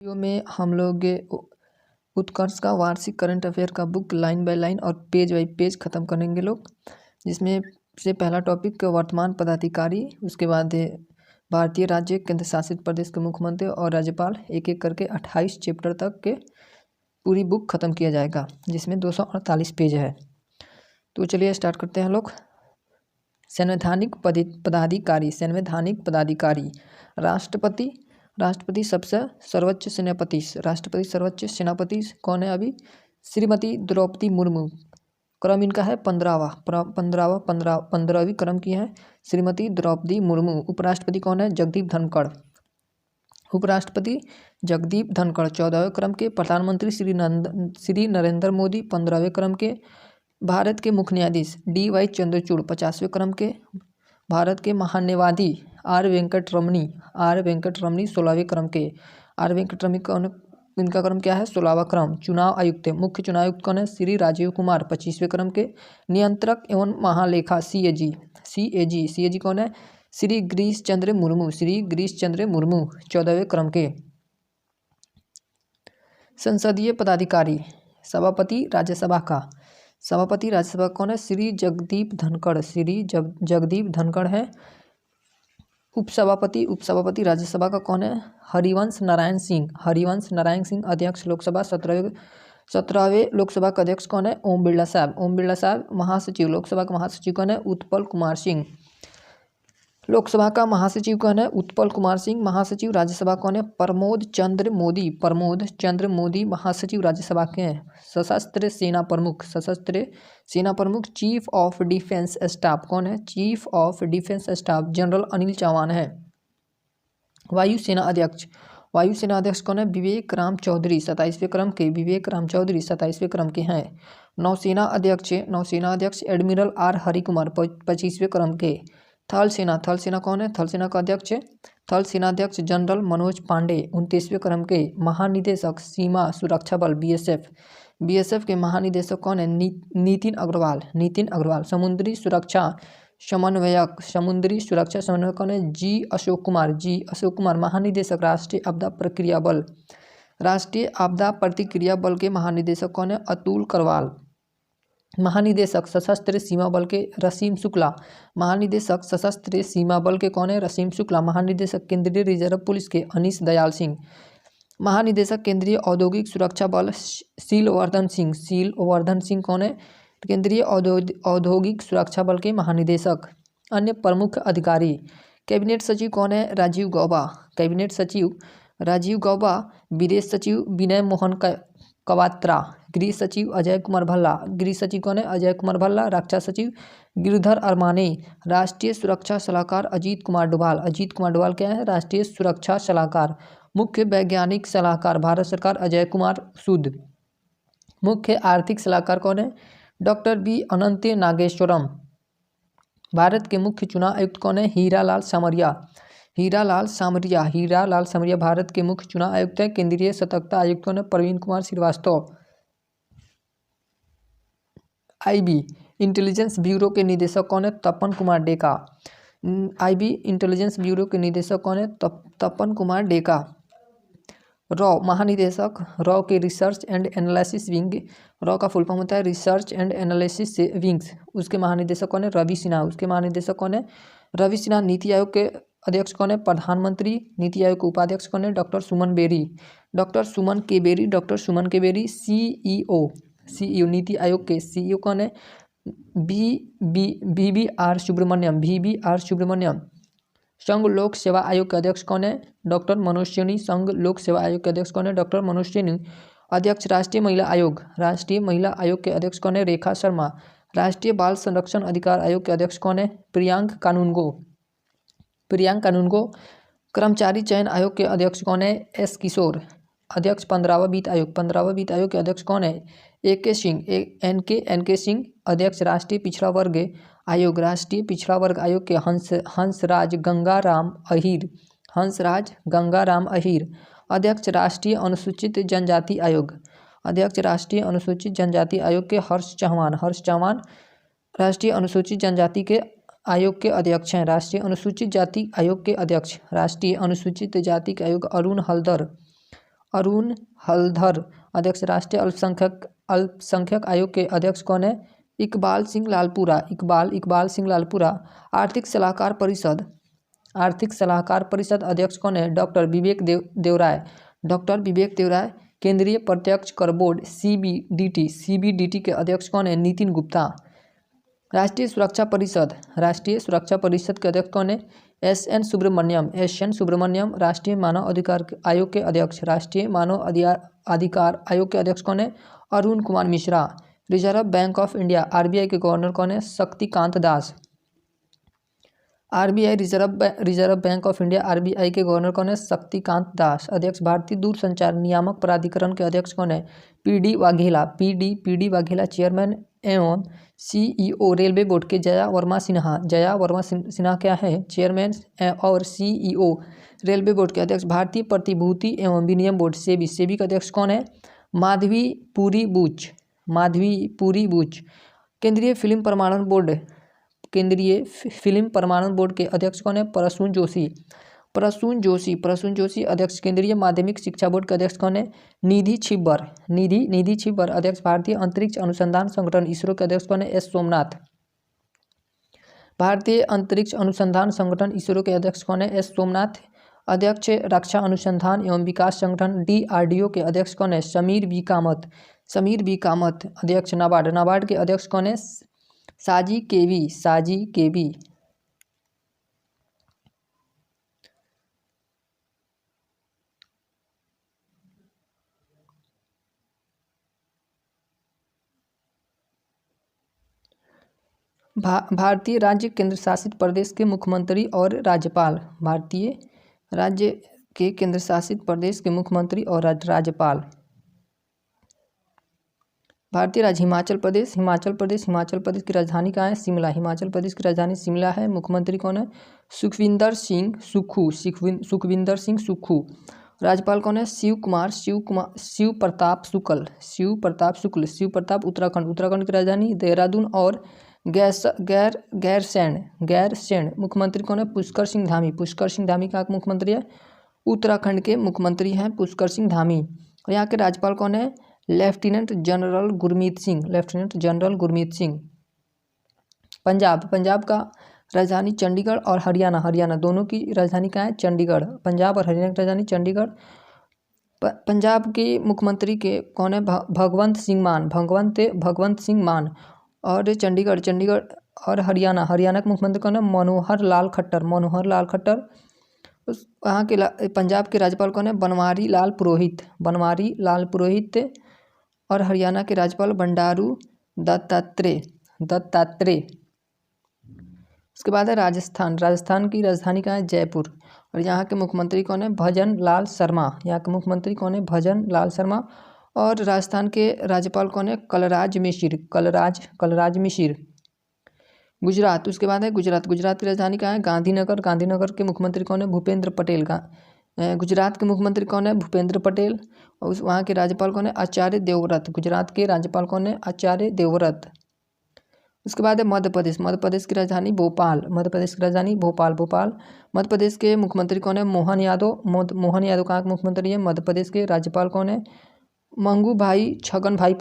Video में हम लोग उत्कर्ष का वार्षिक करंट अफेयर का बुक लाइन बाय लाइन और पेज बाय पेज ख़त्म करेंगे लोग। जिसमें से पहला टॉपिक वर्तमान पदाधिकारी, उसके बाद भारतीय राज्य केंद्र शासित प्रदेश के मुख्यमंत्री और राज्यपाल, एक एक करके 28 चैप्टर तक के पूरी बुक ख़त्म किया जाएगा, जिसमें 248 पेज है। तो चलिए स्टार्ट करते हैं लोग। संवैधानिक पदाधिकारी राष्ट्रपति सबसे सर्वोच्च सेनापति कौन है अभी? श्रीमती द्रौपदी मुर्मू। क्रम इनका है 15वीं क्रम की है श्रीमती द्रौपदी मुर्मू। उपराष्ट्रपति कौन है? जगदीप धनखड़। 14वें क्रम के। प्रधानमंत्री श्री नरेंद्र मोदी 15वें क्रम के। भारत के मुख्य न्यायाधीश DY चंद्रचूड़ 50वें क्रम के। भारत के महान्यायवादी R वेंकटरमणी 16वें क्रम के। R वेंकटरमणी कौन? इनका क्रम क्या है? 16वां क्रम। चुनाव आयुक्त, मुख्य चुनाव आयुक्त कौन है? श्री राजीव कुमार 25वें क्रम के। नियंत्रक एवं महालेखा CAG कौन है? श्री गिरीश चंद्र मुर्मू 14वें क्रम के। संसदीय पदाधिकारी सभापति राज्यसभा कौन है? श्री जगदीप धनखड़ है। उपसभापति राज्यसभा का कौन है? हरिवंश नारायण सिंह। अध्यक्ष लोकसभा 17वें लोकसभा का अध्यक्ष कौन है? ओम बिरला साहब। महासचिव लोकसभा का महासचिव कौन है? उत्पल कुमार सिंह। लोकसभा का महासचिव कौन है? उत्पल कुमार सिंह। महासचिव राज्यसभा कौन है? प्रमोद चंद्र मोदी महासचिव राज्यसभा के हैं। सशस्त्र सेना प्रमुख चीफ ऑफ डिफेंस स्टाफ कौन है? Chief of defence staff general Anil Chauhan है। वायुसेना अध्यक्ष कौन है? विवेक राम चौधरी 27वें क्रम के हैं। नौसेना अध्यक्ष एडमिरल R हरिकुमार 25वें क्रम के। थल सेना कौन है? थल सेना का अध्यक्ष जनरल मनोज पांडे 29वें क्रम के। महानिदेशक सीमा सुरक्षा बल BSF के महानिदेशक कौन है? नितिन अग्रवाल। समुद्री सुरक्षा समन्वयक कौन है? G अशोक कुमार। महानिदेशक राष्ट्रीय आपदा प्रतिक्रिया बल के महानिदेशक कौन है? अतुल करवाल। महानिदेशक सशस्त्र सीमा बल के रसीम शुक्ला। महानिदेशक सशस्त्र सीमा बल के कौन है? रसीम शुक्ला। महानिदेशक केंद्रीय रिजर्व पुलिस के अनीश दयाल सिंह। महानिदेशक केंद्रीय औद्योगिक सुरक्षा बल शीलवर्धन सिंह कौन है? केंद्रीय औद्योगिक सुरक्षा बल के महानिदेशक। अन्य प्रमुख अधिकारी कैबिनेट सचिव कौन है? राजीव गौबा। विदेश सचिव विनय मोहन कवात्रा। गृह सचिव अजय कुमार भल्ला। गृह सचिव कौन है? अजय कुमार भल्ला। रक्षा सचिव गिरधर अरमाने। राष्ट्रीय सुरक्षा सलाहकार अजीत कुमार डोभाल क्या है? राष्ट्रीय सुरक्षा सलाहकार। मुख्य वैज्ञानिक सलाहकार भारत सरकार अजय कुमार सूद। मुख्य आर्थिक सलाहकार कौन है? डॉक्टर B अनंत नागेश्वरम। भारत के मुख्य चुनाव आयुक्त कौन है? हीरालाल सामरिया भारत के मुख्य चुनाव आयुक्त है। केंद्रीय सतर्कता आयुक्त कौन है? Praveen Kumar Srivastava. IB Intelligence Bureau के निदेशक कौन है? Tapan Kumar Deka. IB Intelligence Bureau के निदेशक कौन है? तपन कुमार डेका। महानिदेशक रॉ के research and analysis wing. Raw का फुल फॉर्म होता है रिसर्च एंड एनालिसिस विंग्स। उसके महानिदेशक कौन है? रवि सिन्हा। नीति आयोग के अध्यक्ष कौन है? प्रधानमंत्री। नीति आयोग के उपाध्यक्ष कौन है? डॉक्टर सुमन के बेरी। CEO नीति आयोग के CEO कौन है? VBR सुब्रमण्यम। संघ लोक सेवा आयोग के अध्यक्ष कौन है? डॉक्टर मनोज सिन्हा। संघ लोक सेवा आयोग के अध्यक्ष कौन है? डॉक्टर मनोज सिन्हा। अध्यक्ष राष्ट्रीय महिला आयोग के अध्यक्ष कौन है? रेखा शर्मा। राष्ट्रीय बाल संरक्षण अधिकार आयोग के अध्यक्ष कौन है? प्रियांक कानूनगो। कर्मचारी चयन आयोग के अध्यक्ष कौन है? S किशोर। अध्यक्ष 15वां वित्त आयोग के अध्यक्ष कौन है? NK सिंह। अध्यक्ष राष्ट्रीय पिछड़ा वर्ग आयोग के हंसराज गंगाराम अहीर। अध्यक्ष राष्ट्रीय अनुसूचित जनजाति आयोग के हर्ष चौहान। राष्ट्रीय अनुसूचित जनजाति के आयोग के अध्यक्ष हैं राष्ट्रीय अनुसूचित जाति आयोग के अध्यक्ष राष्ट्रीय अनुसूचित जाति के आयोग अरुण हलदर। अरुण हल्दर। अध्यक्ष राष्ट्रीय अल्पसंख्यक आयोग के अध्यक्ष कौन है? इकबाल सिंह लालपुरा। इकबाल सिंह लालपुरा। आर्थिक सलाहकार परिषद अध्यक्ष कौन है? डॉक्टर विवेक देवराय। केंद्रीय प्रत्यक्ष कर बोर्ड सीबीडीटी के अध्यक्ष कौन है? नितिन गुप्ता। राष्ट्रीय सुरक्षा परिषद के अध्यक्ष कौन है? एस.एन. सुब्रमण्यम। राष्ट्रीय मानव अधिकार आयोग के अध्यक्ष कौन है? Arun Kumar Mishra. Reserve Bank of India RBI के गवर्नर कौन है? Shaktikanta Das. Reserve Bank of India RBI के गवर्नर कौन है? शक्तिकांत दास। अध्यक्ष भारतीय दूरसंचार नियामक प्राधिकरण के अध्यक्ष कौन है? पीडी वाघेला। चेयरमैन एवं सीईओ रेलवे बोर्ड के जया वर्मा सिन्हा क्या है? चेयरमैन और सीईओ रेलवे बोर्ड के अध्यक्ष। भारतीय प्रतिभूति एवं विनिमय बोर्ड सेबी का अध्यक्ष कौन है? माधवी पुरी बुच। केंद्रीय फिल्म प्रमाणन बोर्ड के अध्यक्ष कौन है? प्रसून जोशी। अध्यक्ष केंद्रीय माध्यमिक शिक्षा बोर्ड के अध्यक्ष कौन है? निधि छिब्बर। अध्यक्ष भारतीय अंतरिक्ष अनुसंधान संगठन इसरो के अध्यक्ष कौन है? एस सोमनाथ। भारतीय अंतरिक्ष अनुसंधान संगठन इसरो के अध्यक्ष कौन है? एस सोमनाथ। अध्यक्ष रक्षा अनुसंधान एवं विकास संगठन डीआरडीओ के अध्यक्ष कौन है? समीर बी कामत। अध्यक्ष नाबार्ड के अध्यक्ष कौन है? साजी केवी। भारतीय राज्य केंद्र शासित प्रदेश के मुख्यमंत्री और राज्यपाल। भारतीय राज्य के केंद्र शासित प्रदेश के मुख्यमंत्री और राज्यपाल। भारतीय राज्य हिमाचल प्रदेश की राजधानी कहाँ है? शिमला। हिमाचल प्रदेश की राजधानी शिमला है। मुख्यमंत्री कौन है? सुखविंदर सिंह सुक्खू। राज्यपाल कौन है? शिव प्रताप शुक्ल। उत्तराखंड की राजधानी देहरादून और गैरसैंण। मुख्यमंत्री कौन है? पुष्कर सिंह धामी का मुख्यमंत्री है? उत्तराखंड के मुख्यमंत्री हैं पुष्कर सिंह धामी। और यहाँ के राज्यपाल कौन है? Lieutenant general Gurmeet Singh. पंजाब का राजधानी चंडीगढ़ और हरियाणा दोनों की राजधानी कहाँ है? चंडीगढ़। पंजाब और हरियाणा की राजधानी चंडीगढ़। पंजाब के मुख्यमंत्री के कौन है? भगवंत सिंह मान। और चंडीगढ़ और हरियाणा के मुख्यमंत्री कौन है? मनोहर लाल खट्टर। वहाँ के पंजाब के राज्यपाल कौन है? बनवारी लाल पुरोहित। और हरियाणा के राज्यपाल बंडारू दत्तात्रेय। उसके बाद है राजस्थान की राजधानी कहाँ है? जयपुर। और यहाँ के मुख्यमंत्री कौन है? भजन लाल शर्मा। और राजस्थान के राज्यपाल कौन है? कलराज मिश्र। गुजरात। उसके बाद है गुजरात की राजधानी कहाँ है? गांधीनगर के मुख्यमंत्री कौन है? भूपेंद्र पटेल। गुजरात के मुख्यमंत्री कौन है? भूपेंद्र पटेल। और वहाँ के राज्यपाल कौन है? आचार्य देवव्रत। गुजरात के राज्यपाल कौन है? आचार्य देवव्रत। उसके बाद है मध्य प्रदेश की राजधानी भोपाल। मध्य प्रदेश के मुख्यमंत्री कौन है? मोहन यादव कहाँ के मुख्यमंत्री है? मध्य प्रदेश के राज्यपाल कौन है? मंगू भाई छगन भाई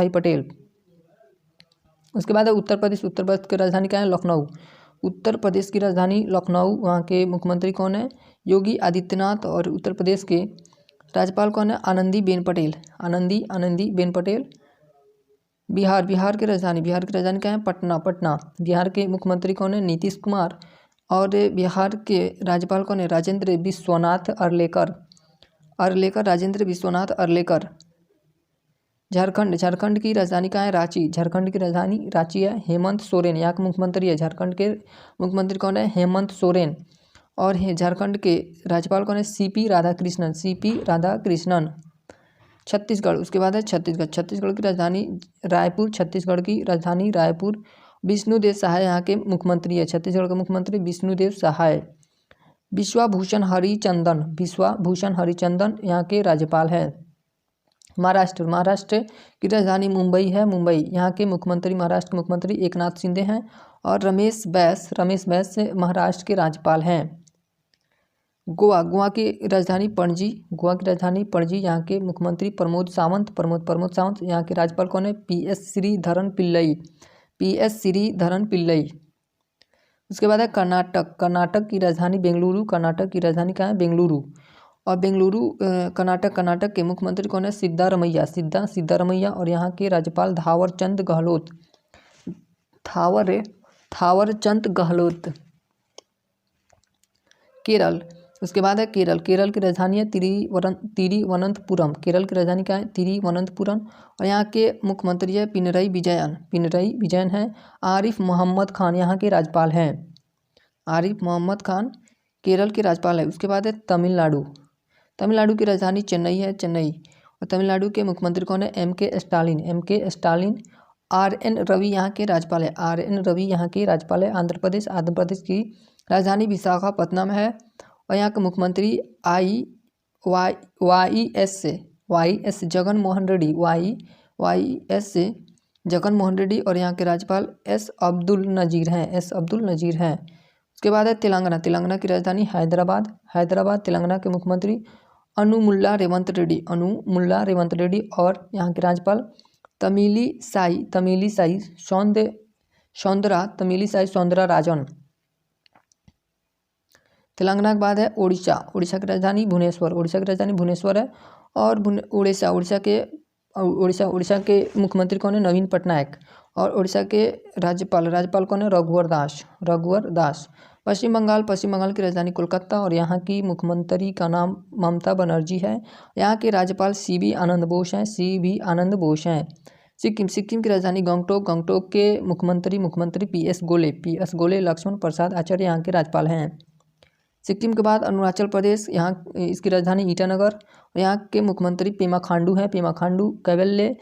पटेल। उसके बाद है उत्तर प्रदेश की राजधानी क्या है? लखनऊ। उत्तर प्रदेश की राजधानी लखनऊ। वहाँ के मुख्यमंत्री कौन है? योगी आदित्यनाथ। और उत्तर प्रदेश के राज्यपाल कौन है? आनंदीबेन पटेल। बिहार की राजधानी क्या है? पटना। बिहार के मुख्यमंत्री कौन है? नीतीश कुमार। और बिहार के राज्यपाल कौन है? राजेंद्र विश्वनाथ अरलेकर। झारखंड की राजधानी कहाँ है? रांची है। हेमंत सोरेन यहाँ के मुख्यमंत्री है। झारखंड के मुख्यमंत्री कौन है? हेमंत सोरेन। और झारखंड के राज्यपाल कौन है? सीपी राधाकृष्णन। छत्तीसगढ़। उसके बाद है छत्तीसगढ़ की राजधानी रायपुर। विष्णुदेव सहाय यहाँ के मुख्यमंत्री है। छत्तीसगढ़ के मुख्यमंत्री विष्णुदेव सहाय। विश्वभूषण हरिचंदन यहाँ के राज्यपाल है। महाराष्ट्र की राजधानी मुंबई है। यहाँ के मुख्यमंत्री महाराष्ट्र के मुख्यमंत्री एकनाथ शिंदे हैं। और रमेश बैस महाराष्ट्र के राज्यपाल हैं। गोवा की राजधानी पणजी, गोवा की राजधानी पणजी। यहाँ के मुख्यमंत्री प्रमोद सावंत। यहाँ के राज्यपाल कौन है? PS श्रीधरन पिल्लई। उसके बाद है कर्नाटक की राजधानी बेंगलुरु। कर्नाटक की राजधानी कहाँ है? बेंगलुरु। और बेंगलुरु कर्नाटक के मुख्यमंत्री कौन है? सिद्धारमैया। और यहाँ के राज्यपाल थावरचंद गहलोत। केरल, उसके बाद है केरल की राजधानी है तिरुवनंतपुरम। केरल की राजधानी क्या है? तिरुवनंतपुरम। और यहाँ के मुख्यमंत्री है पिनरई विजयन है। आरिफ मोहम्मद खान यहाँ के राज्यपाल हैं। आरिफ मोहम्मद खान केरल के राज्यपाल है। उसके बाद है तमिलनाडु की राजधानी चेन्नई है। और तमिलनाडु के मुख्यमंत्री कौन है? MK Stalin. RN रवि यहाँ के राज्यपाल है। आंध्र प्रदेश की राजधानी विशाखापत्तनम है। और यहाँ के मुख्यमंत्री YS जगनमोहन रेड्डी। और यहाँ के राज्यपाल S अब्दुल नजीर हैं। उसके बाद है तेलंगाना की राजधानी हैदराबाद। तेलंगाना के मुख्यमंत्री अनुमुल्ला रेवंत रेड्डी। और यहाँ के राज्यपाल तमिलिसाई सौंदरराजन। तेलंगाना के बाद है ओडिशा की राजधानी भुवनेश्वर है। और उड़ीसा के मुख्यमंत्री कौन है? नवीन पटनायक। और उड़ीसा के राज्यपाल कौन है? रघुवर दास। पश्चिम बंगाल की राजधानी कोलकाता। और यहाँ की मुख्यमंत्री का नाम ममता बनर्जी है। यहाँ के राज्यपाल CB आनंद बोस हैं। सिक्किम की राजधानी गंगटोक के मुख्यमंत्री PS गोले लक्ष्मण प्रसाद आचार्य यहाँ के राज्यपाल हैं। सिक्किम के बाद अरुणाचल प्रदेश, यहाँ इसकी राजधानी ईटानगर। और यहाँ के मुख्यमंत्री पेमा खांडू कैवल्य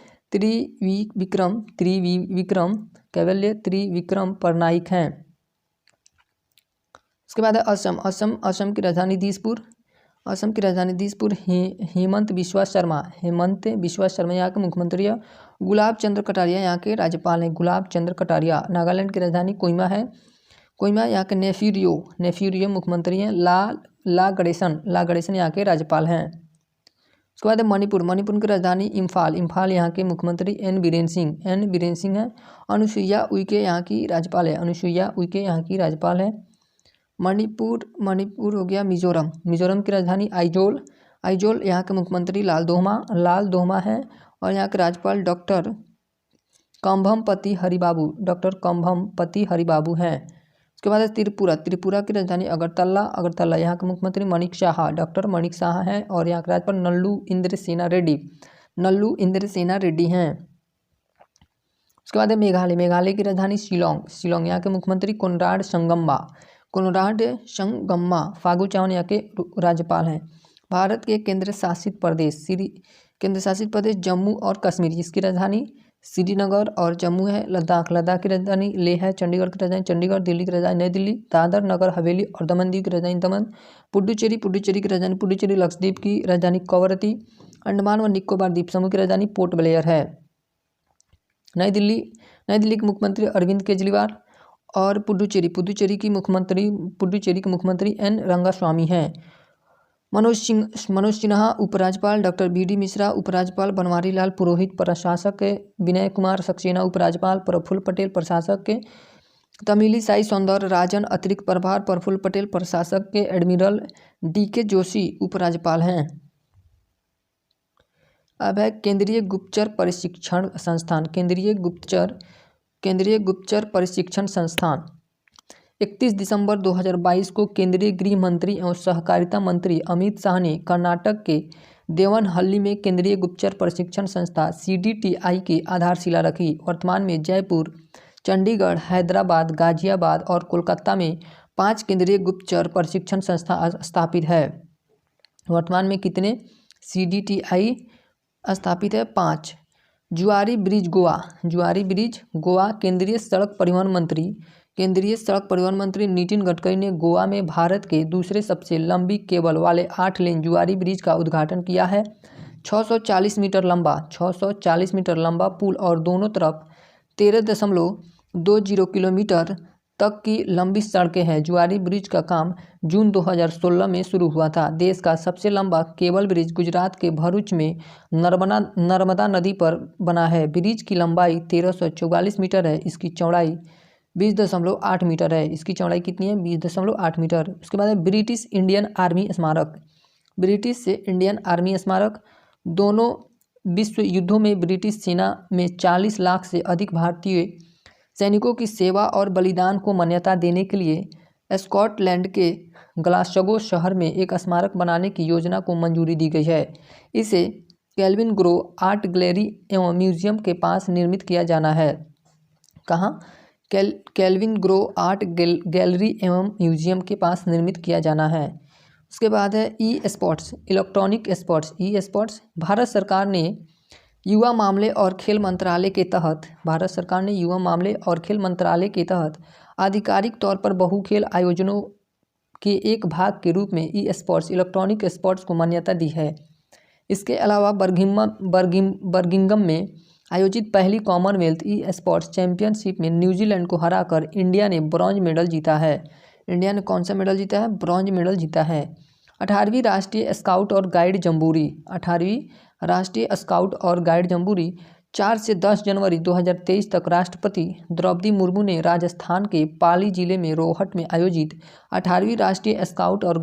त्रिविक्रम परनाइक हैं। उसके बाद है असम की राजधानी दिसपुर। हेमंत बिश्वा शर्मा यहाँ के मुख्यमंत्री है। गुलाब चंद्र कटारिया यहाँ के राज्यपाल हैं। नागालैंड की राजधानी कोहिमा है। यहाँ के नेफ्यूरियो मुख्यमंत्री हैं। ला गणेशन यहाँ के राज्यपाल हैं। उसके बाद है मणिपुर की राजधानी इम्फाल। यहाँ के मुख्यमंत्री N बीरेन सिंह हैं। अनुसुईया उइके यहाँ की राज्यपाल है। मणिपुर हो गया। मिजोरम की राजधानी आइजोल। यहाँ के मुख्यमंत्री लाल दोहमा है। और यहाँ के राज्यपाल डॉक्टर कंभमपति हरिबाबू हैं। उसके बाद है त्रिपुरा की राजधानी अगरतला। यहाँ के मुख्यमंत्री डॉक्टर मणिक शाह हैं। और यहाँ के राज्यपाल नल्लू इंद्र सेना रेड्डी हैं। उसके बाद है मेघालय की राजधानी शिलोंग। यहाँ के मुख्यमंत्री कोनराड संगम्मा फागू चौहान यहाँ के राज्यपाल हैं। भारत के केंद्र शासित प्रदेश जम्मू और कश्मीर, जिसकी राजधानी श्रीनगर और जम्मू है। लद्दाख की राजधानी लेह है। चंडीगढ़ की राजधानी चंडीगढ़। दिल्ली की राजधानी नई दिल्ली। दादर नगर हवेली और दमन दीव की राजधानी दमन। पुडुचेरी की राजधानी पुडुचेरी। लक्षद्वीप की राजधानी कवरत्ती। अंडमान व निकोबार द्वीप समूह की राजधानी पोर्ट ब्लेयर है। नई दिल्ली के मुख्यमंत्री अरविंद केजरीवाल। और पुडुचेरी के मुख्यमंत्री N रंगास्वामी हैं। मनोज सिन्हा उपराज्यपाल, डॉक्टर BD मिश्रा उपराज्यपाल, बनवारी लाल पुरोहित प्रशासक के, विनय कुमार सक्सेना उपराज्यपाल, प्रफुल्ल पटेल प्रशासक के, तमिलिसाई सौंदरराजन अतिरिक्त प्रभार, प्रफुल्ल पटेल प्रशासक के, एडमिरल DK जोशी उपराज्यपाल हैं। अब है केंद्रीय गुप्तचर प्रशिक्षण संस्थान। 31 दिसंबर 2022 को केंद्रीय गृह मंत्री एवं सहकारिता मंत्री अमित शाह ने कर्नाटक के देवनहल्ली में केंद्रीय गुप्तचर प्रशिक्षण संस्था CDTI की आधारशिला रखी। वर्तमान में जयपुर, चंडीगढ़, हैदराबाद, गाजियाबाद और कोलकाता में 5 केंद्रीय गुप्तचर प्रशिक्षण संस्था स्थापित है। वर्तमान में कितने CDTI स्थापित है? 5। जुआरी ब्रिज गोवा। केंद्रीय सड़क परिवहन मंत्री नितिन गडकरी ने गोवा में भारत के दूसरे सबसे लंबी केबल वाले 8 लेन जुआरी ब्रिज का उद्घाटन किया है। 640 मीटर लंबा पुल और दोनों तरफ 13.20 किलोमीटर तक की लंबी सड़कें हैं। जुआरी ब्रिज का काम जून 2016 में शुरू हुआ था। देश का सबसे लंबा केबल ब्रिज गुजरात के भरूच में नर्मदा नदी पर बना है। ब्रिज की लंबाई 1344 मीटर है। इसकी चौड़ाई 20.8 मीटर है। इसकी चौड़ाई कितनी है? 20.8 मीटर। उसके बाद है ब्रिटिश इंडियन आर्मी स्मारक। ब्रिटिश से इंडियन आर्मी स्मारक दोनों विश्व युद्धों में ब्रिटिश सेना में 40 लाख से अधिक भारतीय सैनिकों की सेवा और बलिदान को मान्यता देने के लिए स्कॉटलैंड के ग्लासगो शहर में एक स्मारक बनाने की योजना को मंजूरी दी गई है। इसे केल्विन ग्रो आर्ट गैलरी एवं म्यूजियम के पास निर्मित किया जाना है। कहाँ? केल्विन ग्रो आर्ट गैलरी एवं म्यूजियम के पास निर्मित किया जाना है। उसके बाद है e sports, electronic sports. E sports Bharat सरकार ने युवा मामले और खेल मंत्रालय के तहत आधिकारिक तौर पर बहुखेल आयोजनों के एक भाग के रूप में ई स्पोर्ट्स इलेक्ट्रॉनिक स्पोर्ट्स को मान्यता दी है। इसके अलावा बर्मिंघम में आयोजित पहली कॉमनवेल्थ ई स्पोर्ट्स चैंपियनशिप में न्यूजीलैंड को हराकर इंडिया ने ब्रॉन्ज मेडल जीता है। इंडिया ने कौन सा मेडल जीता है? ब्रॉन्ज मेडल जीता है। 18वीं राष्ट्रीय स्काउट और गाइड जम्बूरी। 18वीं राष्ट्रीय स्काउट और गाइड जम्बूरी 4 से 10 जनवरी 2023 तक राष्ट्रपति द्रौपदी मुर्मू ने राजस्थान के पाली जिले में रोहट में आयोजित 18वीं राष्ट्रीय स्काउट और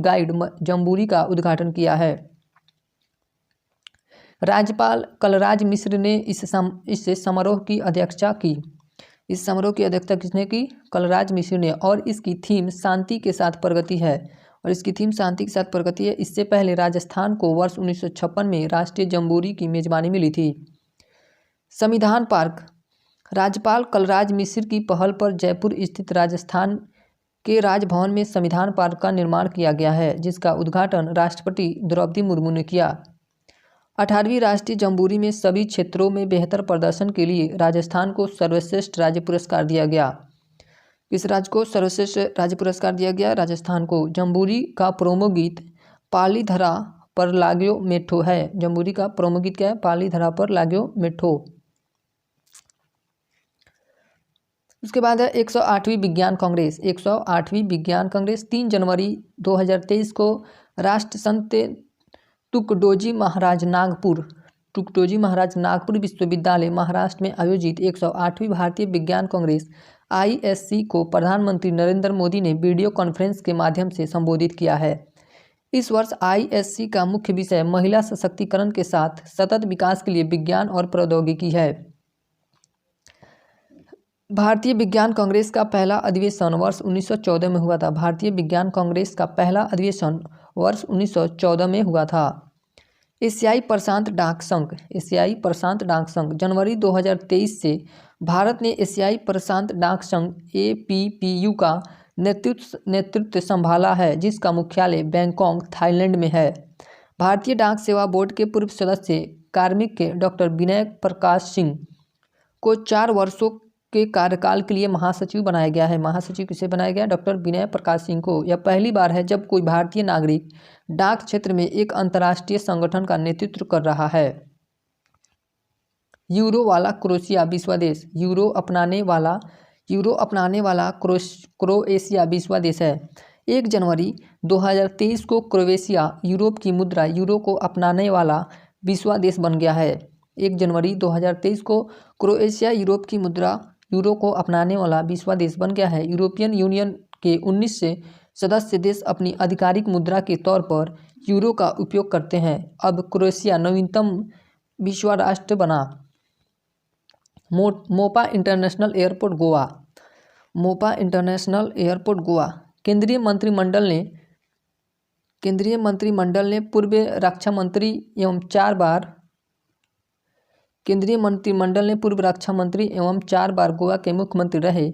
गाइड जम्बूरी का उद्घाटन किया है। राज्यपाल कलराज मिश्र ने इस समारोह की अध्यक्षता की। इस समारोह की अध्यक्षता किसने की? कलराज मिश्र ने। और इसकी थीम शांति के साथ प्रगति है। इससे पहले राजस्थान को वर्ष 1956 में राष्ट्रीय जम्बूरी की मेजबानी मिली थी। संविधान पार्क। राज्यपाल कलराज मिश्र की पहल पर जयपुर स्थित राजस्थान के राजभवन में संविधान पार्क का निर्माण किया गया है, जिसका उद्घाटन राष्ट्रपति द्रौपदी मुर्मू ने किया। 18वीं राष्ट्रीय जम्बूरी में सभी क्षेत्रों में बेहतर प्रदर्शन के लिए राजस्थान को सर्वश्रेष्ठ राज्य पुरस्कार दिया गया। किस राज्य को सर्वश्रेष्ठ राज्य पुरस्कार दिया गया? राजस्थान को। जम्बूरी का प्रोमो गीत पाली धरा पर लाग्यो मेठो है। जम्बूरी का प्रोमो गीत क्या है? पाली धरा पर लाग्यो मेठो। उसके बाद है 108वीं विज्ञान कांग्रेस। 108वीं विज्ञान कांग्रेस 3 जनवरी 2023 को राष्ट्रसंत तुकडोजी महाराज नागपुर विश्वविद्यालय महाराष्ट्र में आयोजित 108वीं भारतीय विज्ञान कांग्रेस ISC को प्रधानमंत्री नरेंद्र मोदी ने वीडियो कॉन्फ्रेंस के माध्यम से संबोधित किया है। इस वर्ष ISC का मुख्य विषय महिला सशक्तिकरण के साथ सतत विकास के लिए विज्ञान और प्रौद्योगिकी है। भारतीय विज्ञान कांग्रेस का पहला अधिवेशन वर्ष 1914 में हुआ था। भारतीय विज्ञान कांग्रेस का पहला अधिवेशन वर्ष 1914 में हुआ था। एशियाई प्रशांत डाक संघ जनवरी 2023 से भारत ने एशियाई प्रशांत डाक संघ APPU का नेतृत्व संभाला है, जिसका मुख्यालय बैंकॉक थाईलैंड में है। भारतीय डाक सेवा बोर्ड के पूर्व सदस्य कार्मिक के डॉक्टर विनय प्रकाश सिंह को 4 वर्षों के कार्यकाल के लिए महासचिव बनाया गया है। महासचिव किसे बनाया गया? डॉक्टर विनय प्रकाश सिंह को। यह पहली बार है जब कोई भारतीय नागरिक डाक क्षेत्र में एक अंतर्राष्ट्रीय संगठन का नेतृत्व कर रहा है। यूरो वाला क्रोएशिया विश्व देश। यूरो अपनाने वाला क्रोएशिया विश्व देश है। 1 जनवरी 2023 को क्रोएशिया यूरोप की मुद्रा यूरो को अपनाने वाला विश्व देश बन गया है। 1 जनवरी 2023 को क्रोएशिया यूरोप की मुद्रा यूरो को अपनाने वाला विश्व देश बन गया है। यूरोपियन यूनियन के 19 सदस्य देश अपनी आधिकारिक मुद्रा के तौर पर यूरो का उपयोग करते हैं। अब क्रोएशिया नवीनतम विश्व राष्ट्र बना। Mopa international airport Goa. केंद्रीय मंत्रिमंडल ने पूर्व रक्षा मंत्री एवं 4 बार गोवा के मुख्यमंत्री रहे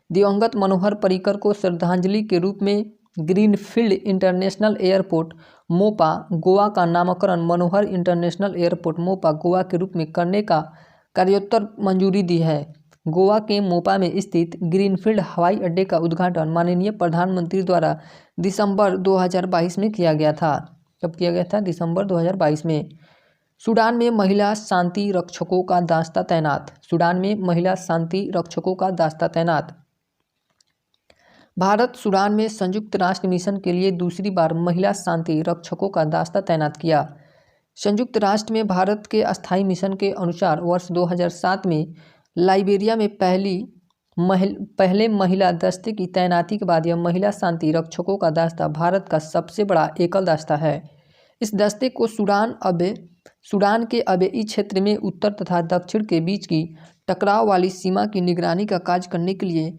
दिवंगत मनोहर पर्रिकर को श्रद्धांजलि के रूप में greenfield international airport Mopa Goa का नामकरण मनोहर इंटरनेशनल एयरपोर्ट मोपा गोवा के रूप में करने का कार्योत्तर मंजूरी दी है। गोवा के मोपा में स्थित ग्रीनफील्ड हवाई अड्डे का उद्घाटन माननीय प्रधानमंत्री द्वारा दिसंबर 2022 में किया गया था। कब किया गया था? दिसंबर 2022 में। सूडान में महिला शांति रक्षकों का दास्ता तैनात। भारत सूडान में संयुक्त राष्ट्र मिशन के लिए दूसरी बार महिला शांति रक्षकों का दास्ता तैनात किया। संयुक्त राष्ट्र में भारत के अस्थायी मिशन के अनुसार वर्ष 2007 में लाइबेरिया में पहले महिला दस्ते की तैनाती के बाद यह महिला शांति रक्षकों का दास्ता भारत का सबसे बड़ा एकल दास्ता है। इस दस्ते को सूडान के अबेई क्षेत्र में उत्तर तथा दक्षिण के बीच की टकराव वाली सीमा की निगरानी का कार्य करने के लिए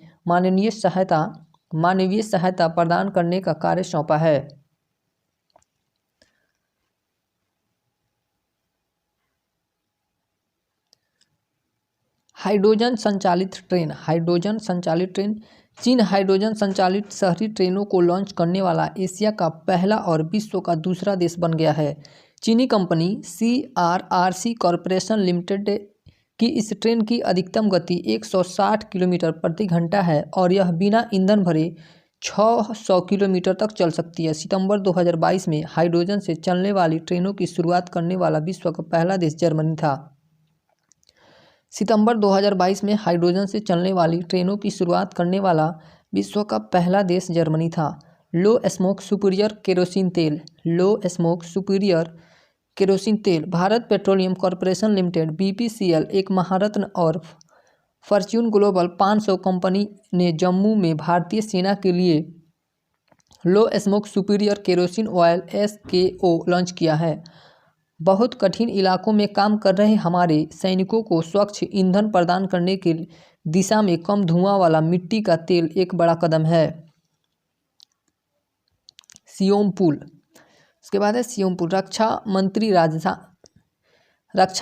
मानवीय सहायता प्रदान करने का कार्य सौंपा है। हाइड्रोजन संचालित ट्रेन। चीन हाइड्रोजन संचालित शहरी ट्रेनों को लॉन्च करने वाला एशिया का पहला और विश्व का दूसरा देश बन गया है। चीनी कंपनी CRRC कॉरपोरेशन लिमिटेड की इस ट्रेन की अधिकतम गति 160 किलोमीटर प्रति घंटा है और यह बिना ईंधन भरे 600 किलोमीटर तक चल सकती है। सितंबर 2022 में हाइड्रोजन से चलने वाली ट्रेनों की शुरुआत करने वाला विश्व का पहला देश जर्मनी था। सितंबर 2022 में हाइड्रोजन से चलने वाली ट्रेनों की शुरुआत करने वाला विश्व का पहला देश जर्मनी था। लो स्मोक सुपीरियर केरोसिन तेल। Bharat petroleum corporation limited BPCL एक महारत्न और फॉर्च्यून ग्लोबल 500 कंपनी ने जम्मू में भारतीय सेना के लिए low smoke superior kerosene oil SKO launch किया है। बहुत कठिन इलाकों में काम कर रहे हमारे सैनिकों को स्वच्छ ईंधन प्रदान करने की दिशा में कम धुआं वाला मिट्टी का तेल एक बड़ा कदम है। सियोमपुल। उसके बाद है सियोमपुल। रक्षा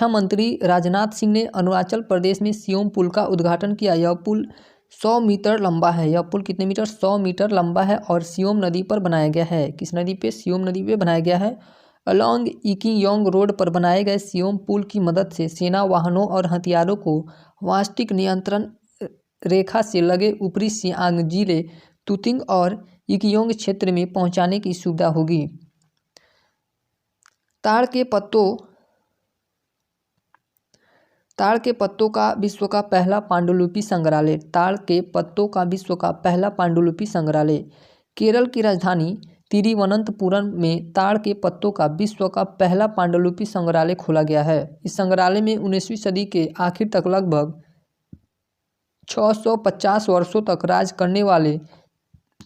मंत्री राजनाथ सिंह ने अरुणाचल प्रदेश में सियोमपुल का उद्घाटन किया। यह पुल 100 मीटर लंबा है। यह पुल कितने मीटर? 100 मीटर लंबा है और सियोम नदी पर बनाया गया है। किस नदी पे? सियोम नदी पे बनाया गया है। अलोंग इकियोंग रोड पर बनाए गए सियोम पुल की मदद से सेना वाहनों और हथियारों को वास्तविक नियंत्रण रेखा से लगे ऊपरी सियांग जिले तुतिंग और इकियोंग क्षेत्र में पहुंचाने की सुविधा होगी। ताड़ के पत्तों का विश्व का पहला पांडुलिपि संग्रहालय। ताड़ के पत्तों का विश्व का पहला पांडुलिपि संग्रहालय। केरल की राजधानी तिरुवनंतपुरम में ताड़ के पत्तों का विश्व का पहला पांडुलिपि संग्रहालय खोला गया है। इस संग्रहालय में 19वीं सदी के आखिर तक लगभग 650 वर्षों तक राज करने वाले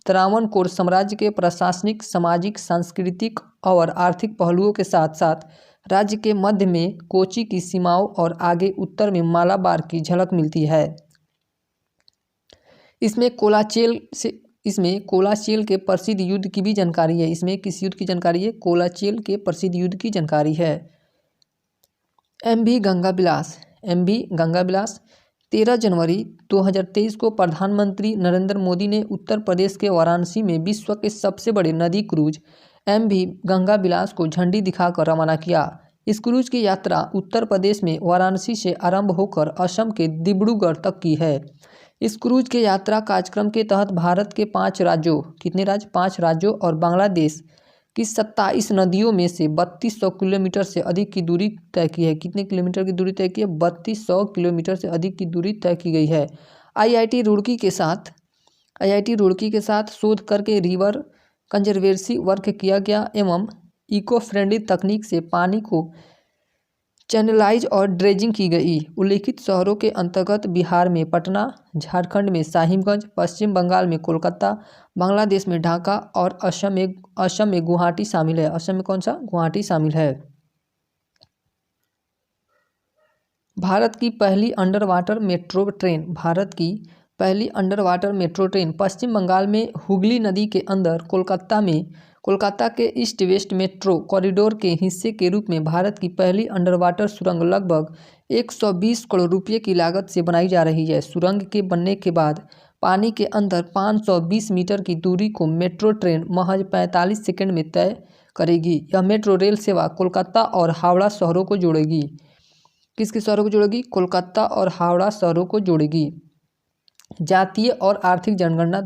त्रावणकोर साम्राज्य के प्रशासनिक, सामाजिक, सांस्कृतिक और आर्थिक पहलुओं के साथ साथ राज्य के मध्य में कोची की सीमाओं और आगे उत्तर में मालाबार की झलक मिलती है। इसमें कोलाचेल के प्रसिद्ध युद्ध की भी जानकारी है। इसमें किस युद्ध की जानकारी है? कोलाचेल के प्रसिद्ध युद्ध की जानकारी है। MV गंगा विलास। 13 जनवरी 2023 को प्रधानमंत्री नरेंद्र मोदी ने उत्तर प्रदेश के वाराणसी में विश्व के सबसे बड़े नदी क्रूज MV गंगा विलास को झंडी दिखाकर रवाना किया। इस क्रूज की यात्रा उत्तर प्रदेश में वाराणसी से आरंभ होकर असम के डिब्रूगढ़ तक की है। इस क्रूज के यात्रा कार्यक्रम के तहत भारत के 5 राज्यों, कितने राज्य? 5 राज्यों और बांग्लादेश की 27 नदियों में से 3200 किलोमीटर से अधिक की दूरी तय की है। कितने किलोमीटर की दूरी तय की है? 3200 किलोमीटर से अधिक की दूरी तय की गई है। IIT रुड़की के साथ शोध करके रिवर कंजर्वेंसी वर्क किया गया एवं इको फ्रेंडली तकनीक से पानी को चैनलाइज और ड्रेजिंग की गई। उल्लिखित शहरों के अंतर्गत बिहार में पटना, झारखंड में साहिबगंज, पश्चिम बंगाल में कोलकाता, बांग्लादेश में ढाका और असम में गुवाहाटी शामिल है। असम में कौन सा? गुवाहाटी शामिल है। भारत की पहली अंडर वाटर मेट्रो ट्रेन पश्चिम बंगाल में हुगली नदी के अंदर कोलकाता के ईस्ट वेस्ट मेट्रो कॉरिडोर के हिस्से के रूप में भारत की पहली अंडर वाटर सुरंग लगभग 120 करोड़ रुपये की लागत से बनाई जा रही है। सुरंग के बनने के बाद पानी के अंदर 520 मीटर की दूरी को मेट्रो ट्रेन महज 45 सेकंड में तय करेगी। यह मेट्रो रेल सेवा कोलकाता और हावड़ा शहरों को जोड़ेगी। किसके शहरों को जोड़ेगी? कोलकाता और हावड़ा शहरों को जोड़ेगी। जातीय और आर्थिक जनगणना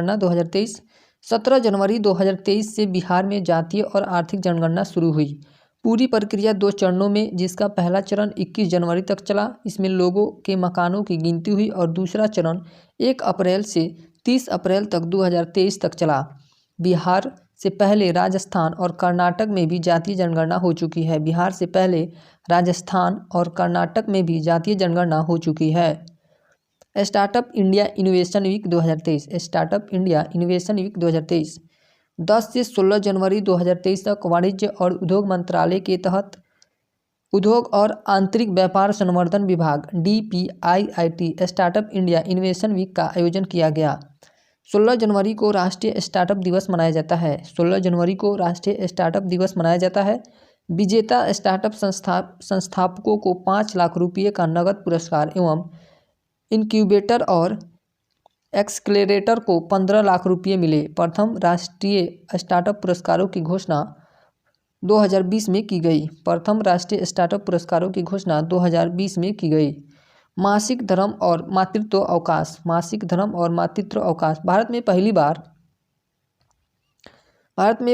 2023। 17 जनवरी 2023 से बिहार में जातीय और आर्थिक जनगणना शुरू हुई। पूरी प्रक्रिया 2 चरणों में, जिसका पहला चरण 21 जनवरी तक चला। इसमें लोगों के मकानों की गिनती हुई और दूसरा चरण 1 अप्रैल से 30 अप्रैल तक 2023 तक चला। बिहार से पहले राजस्थान और कर्नाटक में भी जातीय जनगणना हो चुकी है। बिहार से पहले राजस्थान और कर्नाटक में भी जातीय जनगणना हो चुकी है। Startup India innovation week 2023। Startup India innovation week 2023 10 से 16 जनवरी 2023 तक वाणिज्य और उद्योग मंत्रालय के तहत उद्योग और आंतरिक व्यापार संवर्धन विभाग DPIIT startup India innovation week का आयोजन किया गया। 16 जनवरी को राष्ट्रीय स्टार्टअप दिवस मनाया जाता है। 16 जनवरी को राष्ट्रीय स्टार्टअप दिवस मनाया जाता है। विजेता स्टार्टअप संस्थापकों को 5 लाख रुपये का नगद पुरस्कार एवं इनक्यूबेटर और एक्सक्लेरेटर को 15 लाख रुपये मिले। प्रथम राष्ट्रीय स्टार्टअप पुरस्कारों की घोषणा 2020 में की गई। प्रथम राष्ट्रीय स्टार्टअप पुरस्कारों की घोषणा 2020 में की गई। मासिक धर्म और मातृत्व अवकाश। मासिक धर्म और मातृत्व अवकाश भारत में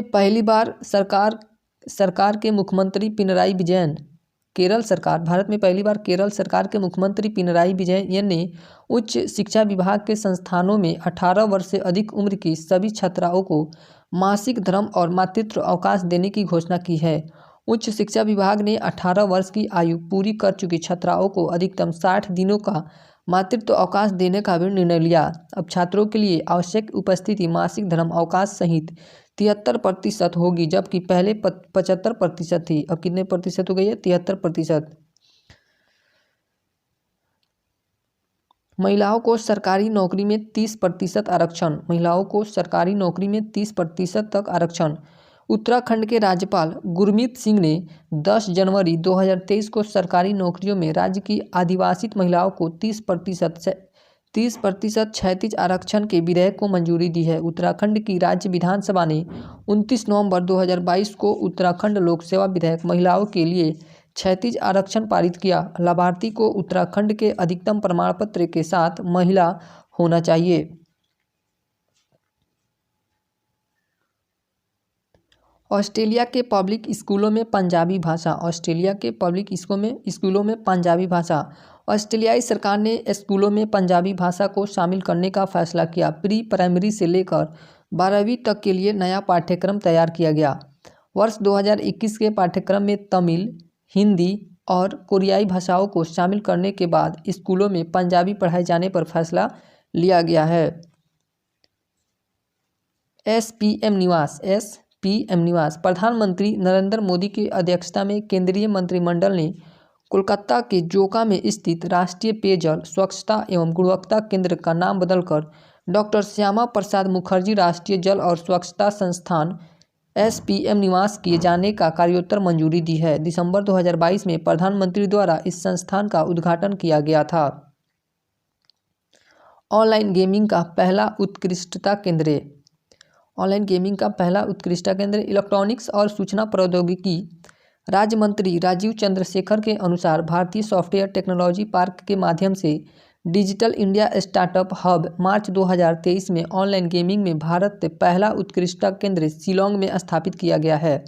पहली बार सरकार के मुख्यमंत्री पिनराई विजयन भारत में पहली बार केरल सरकार के मुख्यमंत्री पिनराई विजयन ने उच्च शिक्षा विभाग के संस्थानों में 18 वर्ष से अधिक उम्र की सभी छात्राओं को मासिक धर्म और मातृत्व अवकाश देने की घोषणा की है। उच्च शिक्षा विभाग ने 18 वर्ष की आयु पूरी कर चुकी छात्राओं को अधिकतम 60 दिनों का मातृत्व अवकाश देने का भी निर्णय लिया। अब छात्रों के लिए आवश्यक उपस्थिति मासिक धर्म अवकाश सहित 73% होगी, जबकि पहले 75% थी। अब कितने प्रतिशत हो गई है? 73%। महिलाओं को सरकारी नौकरी में 30% आरक्षण। महिलाओं को सरकारी नौकरी में 30% तक आरक्षण। उत्तराखंड के राज्यपाल गुरमीत सिंह ने 10 जनवरी 2023 को सरकारी नौकरियों में राज्य की आदिवासी महिलाओं को 30% क्षैतिज आरक्षण के विधेयक को मंजूरी दी है। उत्तराखंड की राज्य विधानसभा ने 29 नवंबर 2022 को उत्तराखंड लोक सेवा विधेयक महिलाओं के लिए क्षैतिज आरक्षण पारित किया। लाभार्थी को उत्तराखंड के अधिकतम प्रमाण पत्र के साथ महिला होना चाहिए। ऑस्ट्रेलिया के पब्लिक स्कूलों में पंजाबी भाषा। ऑस्ट्रेलिया के पब्लिक स्कूलों में पंजाबी भाषा। ऑस्ट्रेलियाई सरकार ने स्कूलों में पंजाबी भाषा को शामिल करने का फैसला किया। प्री प्राइमरी से लेकर 12वीं तक के लिए नया पाठ्यक्रम तैयार किया गया। वर्ष 2021 के पाठ्यक्रम में तमिल, हिंदी और कोरियाई भाषाओं को शामिल करने के बाद स्कूलों में पंजाबी पढ़ाए जाने पर फैसला लिया गया है। SPM निवास। प्रधानमंत्री नरेंद्र मोदी की अध्यक्षता में केंद्रीय मंत्रिमंडल ने कोलकाता के जोका में स्थित राष्ट्रीय पेयजल स्वच्छता एवं गुणवत्ता केंद्र का नाम बदलकर डॉक्टर श्यामा प्रसाद मुखर्जी राष्ट्रीय जल और स्वच्छता संस्थान SPM निवास किए जाने का कार्योत्तर मंजूरी दी है। दिसंबर 2022 में प्रधानमंत्री द्वारा इस संस्थान का उद्घाटन किया गया था। ऑनलाइन गेमिंग का पहला उत्कृष्टता केंद्र। ऑनलाइन गेमिंग का पहला उत्कृष्टता केंद्र। इलेक्ट्रॉनिक्स और सूचना प्रौद्योगिकी राज्य मंत्री राजीव चंद्रशेखर के अनुसार भारतीय सॉफ्टवेयर टेक्नोलॉजी पार्क के माध्यम से डिजिटल इंडिया स्टार्टअप हब मार्च 2023 में ऑनलाइन गेमिंग में भारत पहला उत्कृष्टता केंद्र शिलोंग में स्थापित किया गया है।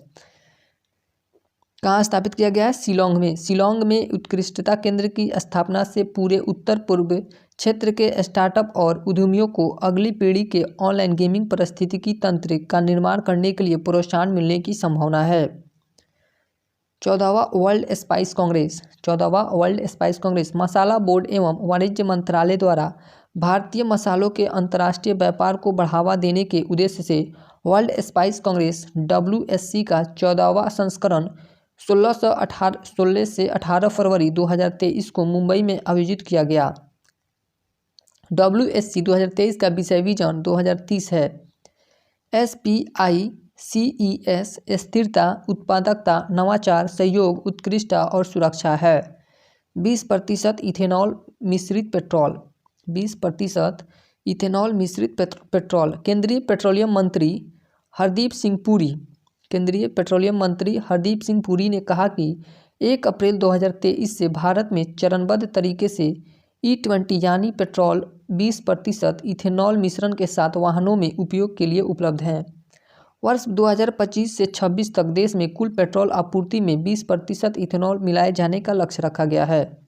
कहाँ स्थापित किया गया है? शिलोंग में। शिलोंग में उत्कृष्टता केंद्र की स्थापना से पूरे उत्तर पूर्व क्षेत्र के स्टार्टअप और उद्यमियों को अगली पीढ़ी के ऑनलाइन गेमिंग पारिस्थितिकी तंत्र का निर्माण करने के लिए प्रोत्साहन मिलने की संभावना है। 14वां वर्ल्ड स्पाइस कांग्रेस। 14वां वर्ल्ड स्पाइस कांग्रेस मसाला बोर्ड एवं वाणिज्य मंत्रालय द्वारा भारतीय मसालों के अंतर्राष्ट्रीय व्यापार को बढ़ावा देने के उद्देश्य से वर्ल्ड स्पाइस कांग्रेस WSC का 14वां संस्करण 16 से 18 फरवरी 2023 को मुंबई में आयोजित किया गया। WSC 2023 का विषय विजन 2030 है। SPICES स्थिरता, उत्पादकता, नवाचार, सहयोग, उत्कृष्टता और सुरक्षा है। 20% इथेनॉल मिश्रित पेट्रोल। 20% इथेनॉल मिश्रित पेट्रोल। केंद्रीय पेट्रोलियम मंत्री हरदीप सिंह पुरी ने कहा कि 1 अप्रैल 2023 से भारत में चरणबद्ध तरीके से E20 यानी पेट्रोल 20% इथेनॉल मिश्रण के साथ वाहनों में उपयोग के लिए उपलब्ध है। वर्ष 2025 से 26 तक देश में कुल पेट्रोल आपूर्ति में 20% इथेनॉल मिलाए जाने का लक्ष्य रखा गया है।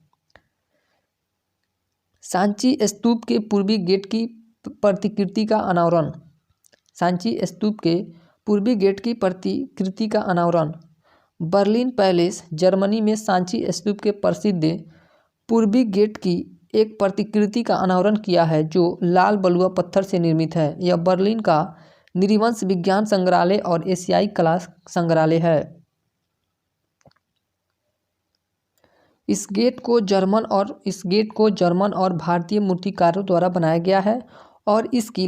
सांची स्तूप के पूर्वी गेट की प्रतिकृति का अनावरण। सांची स्तूप के पूर्वी गेट की प्रतिकृति का अनावरण। बर्लिन पैलेस जर्मनी में सांची स्तूप के प्रसिद्ध पूर्वी गेट की एक प्रतिकृति का अनावरण किया है जो लाल बलुआ पत्थर से निर्मित है। यह बर्लिन का नृवंश विज्ञान संग्रहालय और एशियाई कला संग्रहालय है। इस गेट को जर्मन और भारतीय मूर्तिकारों द्वारा बनाया गया है और इसकी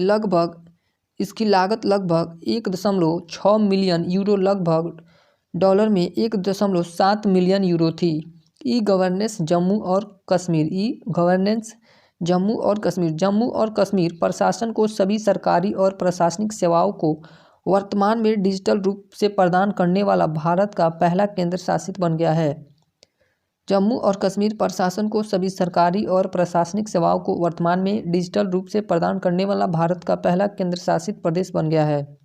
लागत लगभग 1.6 मिलियन यूरो लगभग डॉलर में 1.7 मिलियन यूरो थी। ई गवर्नेंस जम्मू और कश्मीर प्रशासन को सभी सरकारी और प्रशासनिक सेवाओं को वर्तमान में डिजिटल रूप से प्रदान करने वाला भारत का पहला केंद्र शासित बन गया है। जम्मू और कश्मीर प्रशासन को सभी सरकारी और प्रशासनिक सेवाओं को वर्तमान में डिजिटल रूप से प्रदान करने वाला भारत का पहला केंद्र शासित प्रदेश बन गया है।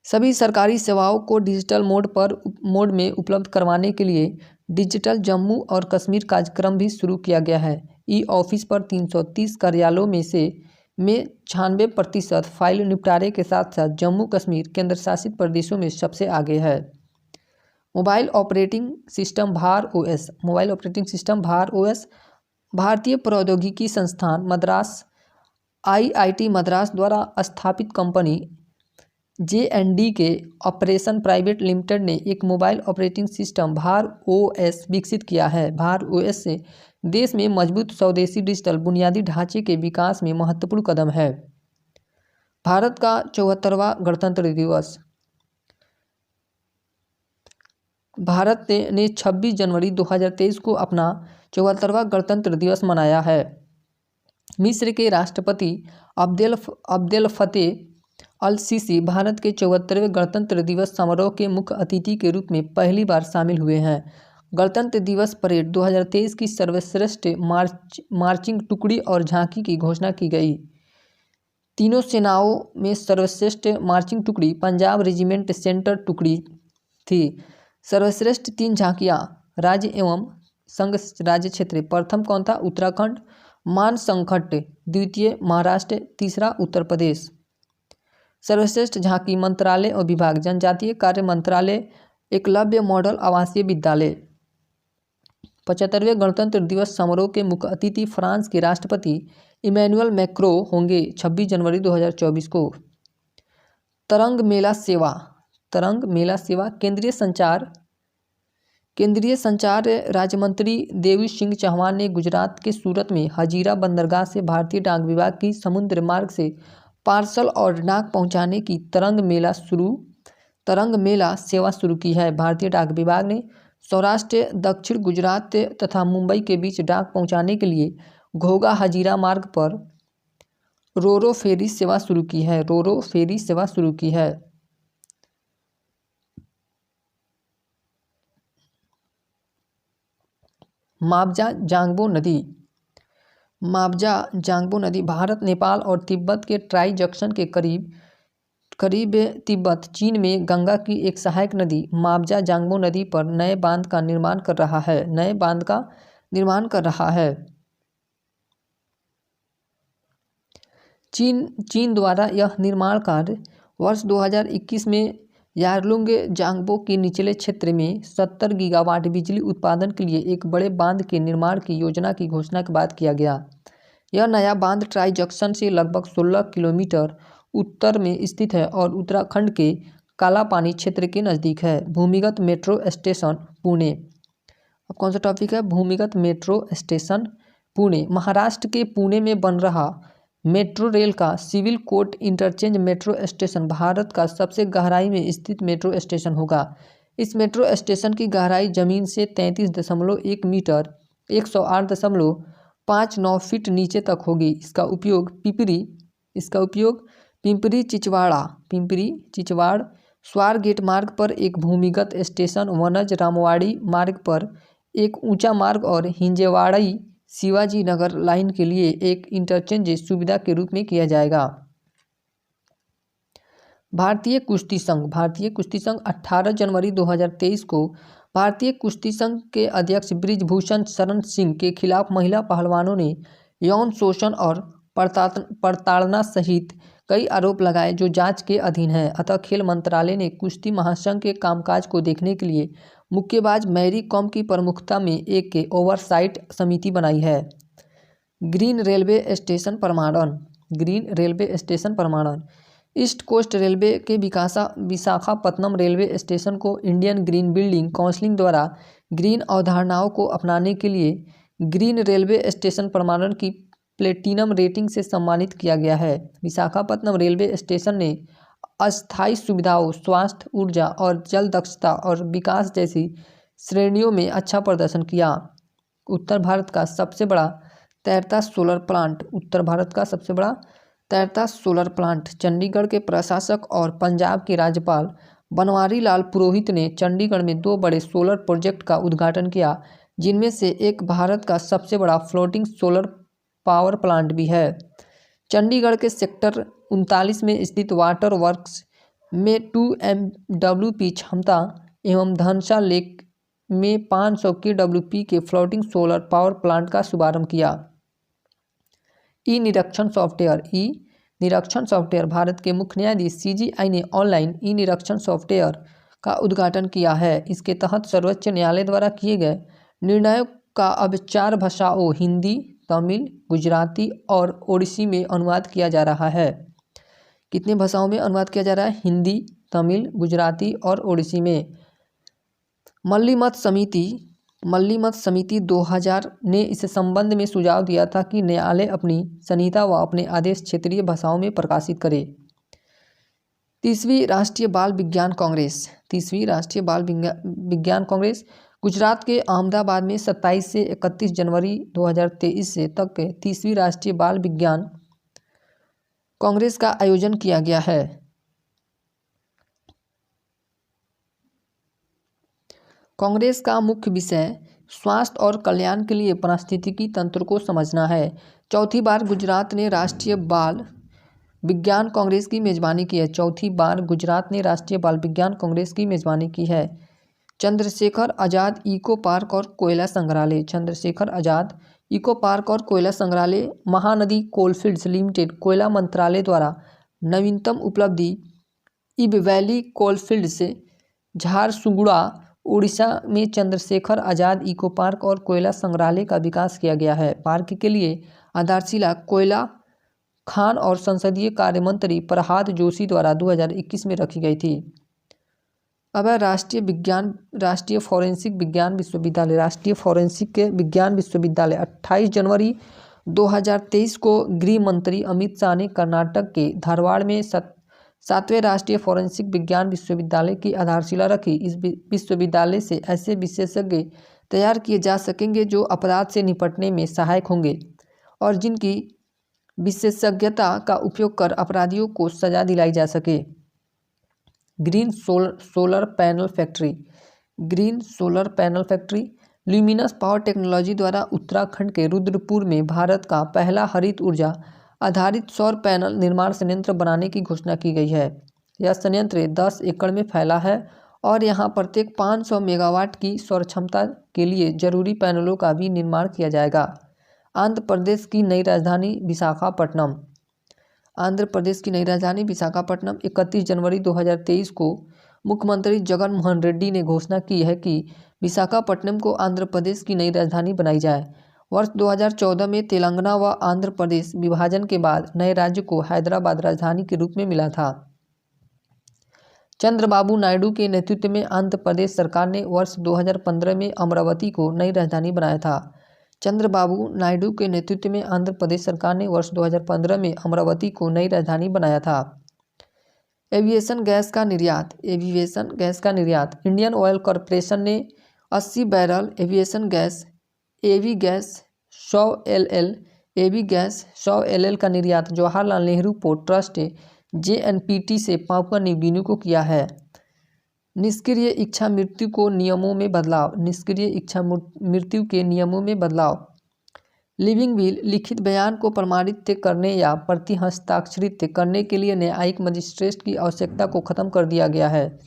सभी सरकारी सेवाओं को डिजिटल मोड में उपलब्ध करवाने के लिए डिजिटल जम्मू और कश्मीर कार्यक्रम भी शुरू किया गया है। ई ऑफिस पर 330 कार्यालयों में 96% फाइल निपटारे के साथ साथ जम्मू कश्मीर केंद्र शासित प्रदेशों में सबसे आगे है। मोबाइल ऑपरेटिंग सिस्टम भार ओएस भारतीय प्रौद्योगिकी संस्थान मद्रास IIT मद्रास द्वारा स्थापित कंपनी J&D के ऑपरेशन प्राइवेट लिमिटेड ने एक मोबाइल ऑपरेटिंग सिस्टम भार OS विकसित किया है। भार OS से देश में मजबूत स्वदेशी डिजिटल बुनियादी ढांचे के विकास में महत्वपूर्ण कदम है। भारत का 74वां गणतंत्र दिवस। भारत ने 26 जनवरी 2023 को अपना 74वां गणतंत्र दिवस मनाया है। मिस्र के राष्ट्रपति अब्देल फतेह अल सीसी भारत के 74वें गणतंत्र दिवस समारोह के मुख्य अतिथि के रूप में पहली बार शामिल हुए हैं। गणतंत्र दिवस परेड 2023 की सर्वश्रेष्ठ मार्चिंग टुकड़ी और झांकी की घोषणा की गई। तीनों सेनाओं में सर्वश्रेष्ठ मार्चिंग टुकड़ी पंजाब रेजिमेंट सेंटर टुकड़ी थी। सर्वश्रेष्ठ 3 झांकियां राज्य एवं संघ राज्य क्षेत्र। प्रथम कौन था? उत्तराखंड। मान संघट्ट। द्वितीय महाराष्ट्र। तीसरा उत्तर प्रदेश। सर्वश्रेष्ठ झांकी मंत्रालय और विभाग जनजातीय कार्य मंत्रालय एकलव्य मॉडल आवासीय विद्यालय। 75वें गणतंत्र दिवस समारोह के मुख्य अतिथि फ्रांस के राष्ट्रपति इमैनुअल मैक्रों होंगे 26 जनवरी 2024 को। तरंग मेला सेवा केंद्रीय संचार राज्य मंत्री देवी सिंह चौहान ने गुजरात के सूरत में हजीरा बंदरगाह से भारतीय डाक विभाग की समुद्र मार्ग से पार्सल और डाक पहुंचाने की तरंग मेला सेवा शुरू की है। भारतीय डाक विभाग ने सौराष्ट्र, दक्षिण गुजरात तथा मुंबई के बीच डाक पहुंचाने के लिए घोघा हजीरा मार्ग पर रोरो फेरी सेवा शुरू की है। माबजा जांगबो नदी भारत, नेपाल और तिब्बत के ट्राई जंक्शन के करीब तिब्बत, चीन में गंगा की एक सहायक नदी माबजा जांगबो नदी पर नए बांध का निर्माण कर रहा है। चीन द्वारा यह निर्माण कार्य वर्ष 2021 में यारलुंग जांगबो के निचले क्षेत्र में 70 गीगावाट बिजली उत्पादन के लिए एक बड़े बांध के निर्माण की योजना की घोषणा के बाद किया गया। यह नया बांध ट्राई जंक्शन से लगभग 16 किलोमीटर उत्तर में स्थित है और उत्तराखंड के कालापानी क्षेत्र के नज़दीक है। भूमिगत मेट्रो स्टेशन पुणे। अब कौन सा टॉपिक है? भूमिगत मेट्रो स्टेशन पुणे। महाराष्ट्र के पुणे में बन रहा मेट्रो रेल का civil court interchange metro station Bharat का सबसे गहराई में स्थित मेट्रो स्टेशन होगा। इस मेट्रो स्टेशन की गहराई जमीन से 33.1 मीटर 108.59 फीट नीचे तक होगी। इसका उपयोग पिंपरी चिचवाड़ स्वारगेट मार्ग पर एक भूमिगत स्टेशन, वनज रामवाड़ी मार्ग पर एक ऊंचा मार्ग और हिंजेवाड़ी शिवाजी नगर लाइन के लिए एक इंटरचेंज सुविधा के रूप में किया जाएगा। भारतीय कुश्ती संघ 18 जनवरी 2023 को भारतीय कुश्ती संघ के अध्यक्ष बृजभूषण शरण सिंह के खिलाफ महिला पहलवानों ने यौन शोषण और प्रताड़ना सहित कई आरोप लगाए जो जांच के अधीन है। अतः खेल मंत्रालय ने कुश्ती महासंघ के कामकाज को देखने के लिए मुक्केबाज मैरी कॉम की प्रमुखता में एक ओवरसाइट समिति बनाई है। ग्रीन रेलवे स्टेशन प्रमाणन ईस्ट कोस्ट रेलवे के विशाखापत्तनम रेलवे स्टेशन को इंडियन ग्रीन बिल्डिंग काउंसिल द्वारा ग्रीन अवधारणाओं को अपनाने के लिए ग्रीन रेलवे स्टेशन प्रमाणन की प्लेटिनम रेटिंग से सम्मानित किया गया है। विशाखापत्तनम रेलवे स्टेशन ने अस्थायी सुविधाओं, स्वास्थ्य, ऊर्जा और जल दक्षता और विकास जैसी श्रेणियों में अच्छा प्रदर्शन किया। उत्तर भारत का सबसे बड़ा तैरता सोलर प्लांट चंडीगढ़ के प्रशासक और पंजाब के राज्यपाल बनवारी लाल पुरोहित ने चंडीगढ़ में 2 बड़े सोलर प्रोजेक्ट का उद्घाटन किया, जिनमें से एक भारत का सबसे बड़ा फ्लोटिंग सोलर पावर प्लांट भी है। चंडीगढ़ के सेक्टर 39 में स्थित वाटर वर्क्स में 2 MWP क्षमता एवं धनसा लेक में 500 KWP के फ्लोटिंग सोलर पावर प्लांट का शुभारंभ किया। ई निरीक्षण सॉफ्टवेयर भारत के मुख्य न्यायाधीश CGI ने ऑनलाइन ई निरीक्षण सॉफ्टवेयर का उद्घाटन किया है। इसके तहत सर्वोच्च न्यायालय द्वारा किए गए निर्णयों का अब 4 भाषाओं हिंदी, तमिल, गुजराती और ओडिसी में अनुवाद किया जा रहा है। कितने भाषाओं में अनुवाद किया जा रहा है? हिंदी, तमिल, गुजराती और ओडिसी में। मल्लीमत समिति 2000 ने इस संबंध में सुझाव दिया था कि न्यायालय अपनी संहिता व अपने आदेश क्षेत्रीय भाषाओं में प्रकाशित करे। 30वीं राष्ट्रीय बाल विज्ञान कांग्रेस गुजरात के अहमदाबाद में 27 से 31 जनवरी 2023 से तक 30वीं राष्ट्रीय बाल विज्ञान कांग्रेस का आयोजन किया गया है। कांग्रेस का मुख्य विषय स्वास्थ्य और कल्याण के लिए पारिस्थितिकी तंत्र को समझना है। चौथी बार गुजरात ने राष्ट्रीय बाल विज्ञान कांग्रेस की मेजबानी की है। चंद्रशेखर आज़ाद इको पार्क और कोयला संग्रहालय महानदी कोलफील्ड्स लिमिटेड कोयला मंत्रालय द्वारा नवीनतम उपलब्धि इब वैली कोलफील्ड्स झारसुगुड़ा उड़ीसा में चंद्रशेखर आज़ाद इको पार्क और कोयला संग्रहालय का विकास किया गया है। पार्क के लिए आधारशिला कोयला खान और संसदीय कार्य मंत्री प्रह्लाद जोशी द्वारा 2021 में रखी गई थी। अब है राष्ट्रीय फोरेंसिक विज्ञान विश्वविद्यालय 28 जनवरी 2023 को गृह मंत्री अमित शाह ने कर्नाटक के धारवाड़ में 7वें राष्ट्रीय फोरेंसिक विज्ञान विश्वविद्यालय की आधारशिला रखी। इस विश्वविद्यालय से ऐसे विशेषज्ञ तैयार किए जा सकेंगे जो अपराध से निपटने में सहायक होंगे और जिनकी विशेषज्ञता का उपयोग कर अपराधियों को सजा दिलाई जा सके। Green solar panel factory luminous power technology द्वारा उत्तराखंड के रुद्रपुर में भारत का पहला हरित ऊर्जा आधारित सौर पैनल निर्माण संयंत्र बनाने की घोषणा की गई है। यह संयंत्र 10 एकड़ में फैला है और यहां प्रत्येक 500 मेगावाट की सौर क्षमता के लिए जरूरी पैनलों का भी निर्माण किया जाएगा। आंध्र प्रदेश की नई राजधानी विशाखापट्टनम 31 जनवरी 2023 को मुख्यमंत्री जगन मोहन रेड्डी ने घोषणा की है कि विशाखापट्टनम को आंध्र प्रदेश की नई राजधानी बनाई जाए। वर्ष 2014 में तेलंगाना व आंध्र प्रदेश विभाजन के बाद नए राज्य को हैदराबाद राजधानी के रूप में मिला था। चंद्रबाबू नायडू के नेतृत्व में आंध्र प्रदेश सरकार ने वर्ष 2015 में अमरावती को नई राजधानी बनाया था। चंद्रबाबू नायडू के नेतृत्व में आंध्र प्रदेश सरकार ने वर्ष 2015 में अमरावती को नई राजधानी बनाया था। एविएशन गैस का निर्यात इंडियन ऑयल कॉरपोरेशन ने 80 बैरल एविएशन गैस एवी गैस 100 LL का निर्यात Jawaharlal Nehru port trust JNPT से पापुआ न्यू गिनी को किया है। निष्क्रिय इच्छा मृत्यु के नियमों में बदलाव लिविंग विल लिखित बयान को प्रमाणित करने या प्रति हस्ताक्षरित करने के लिए न्यायिक मजिस्ट्रेट की आवश्यकता को खत्म कर दिया गया है।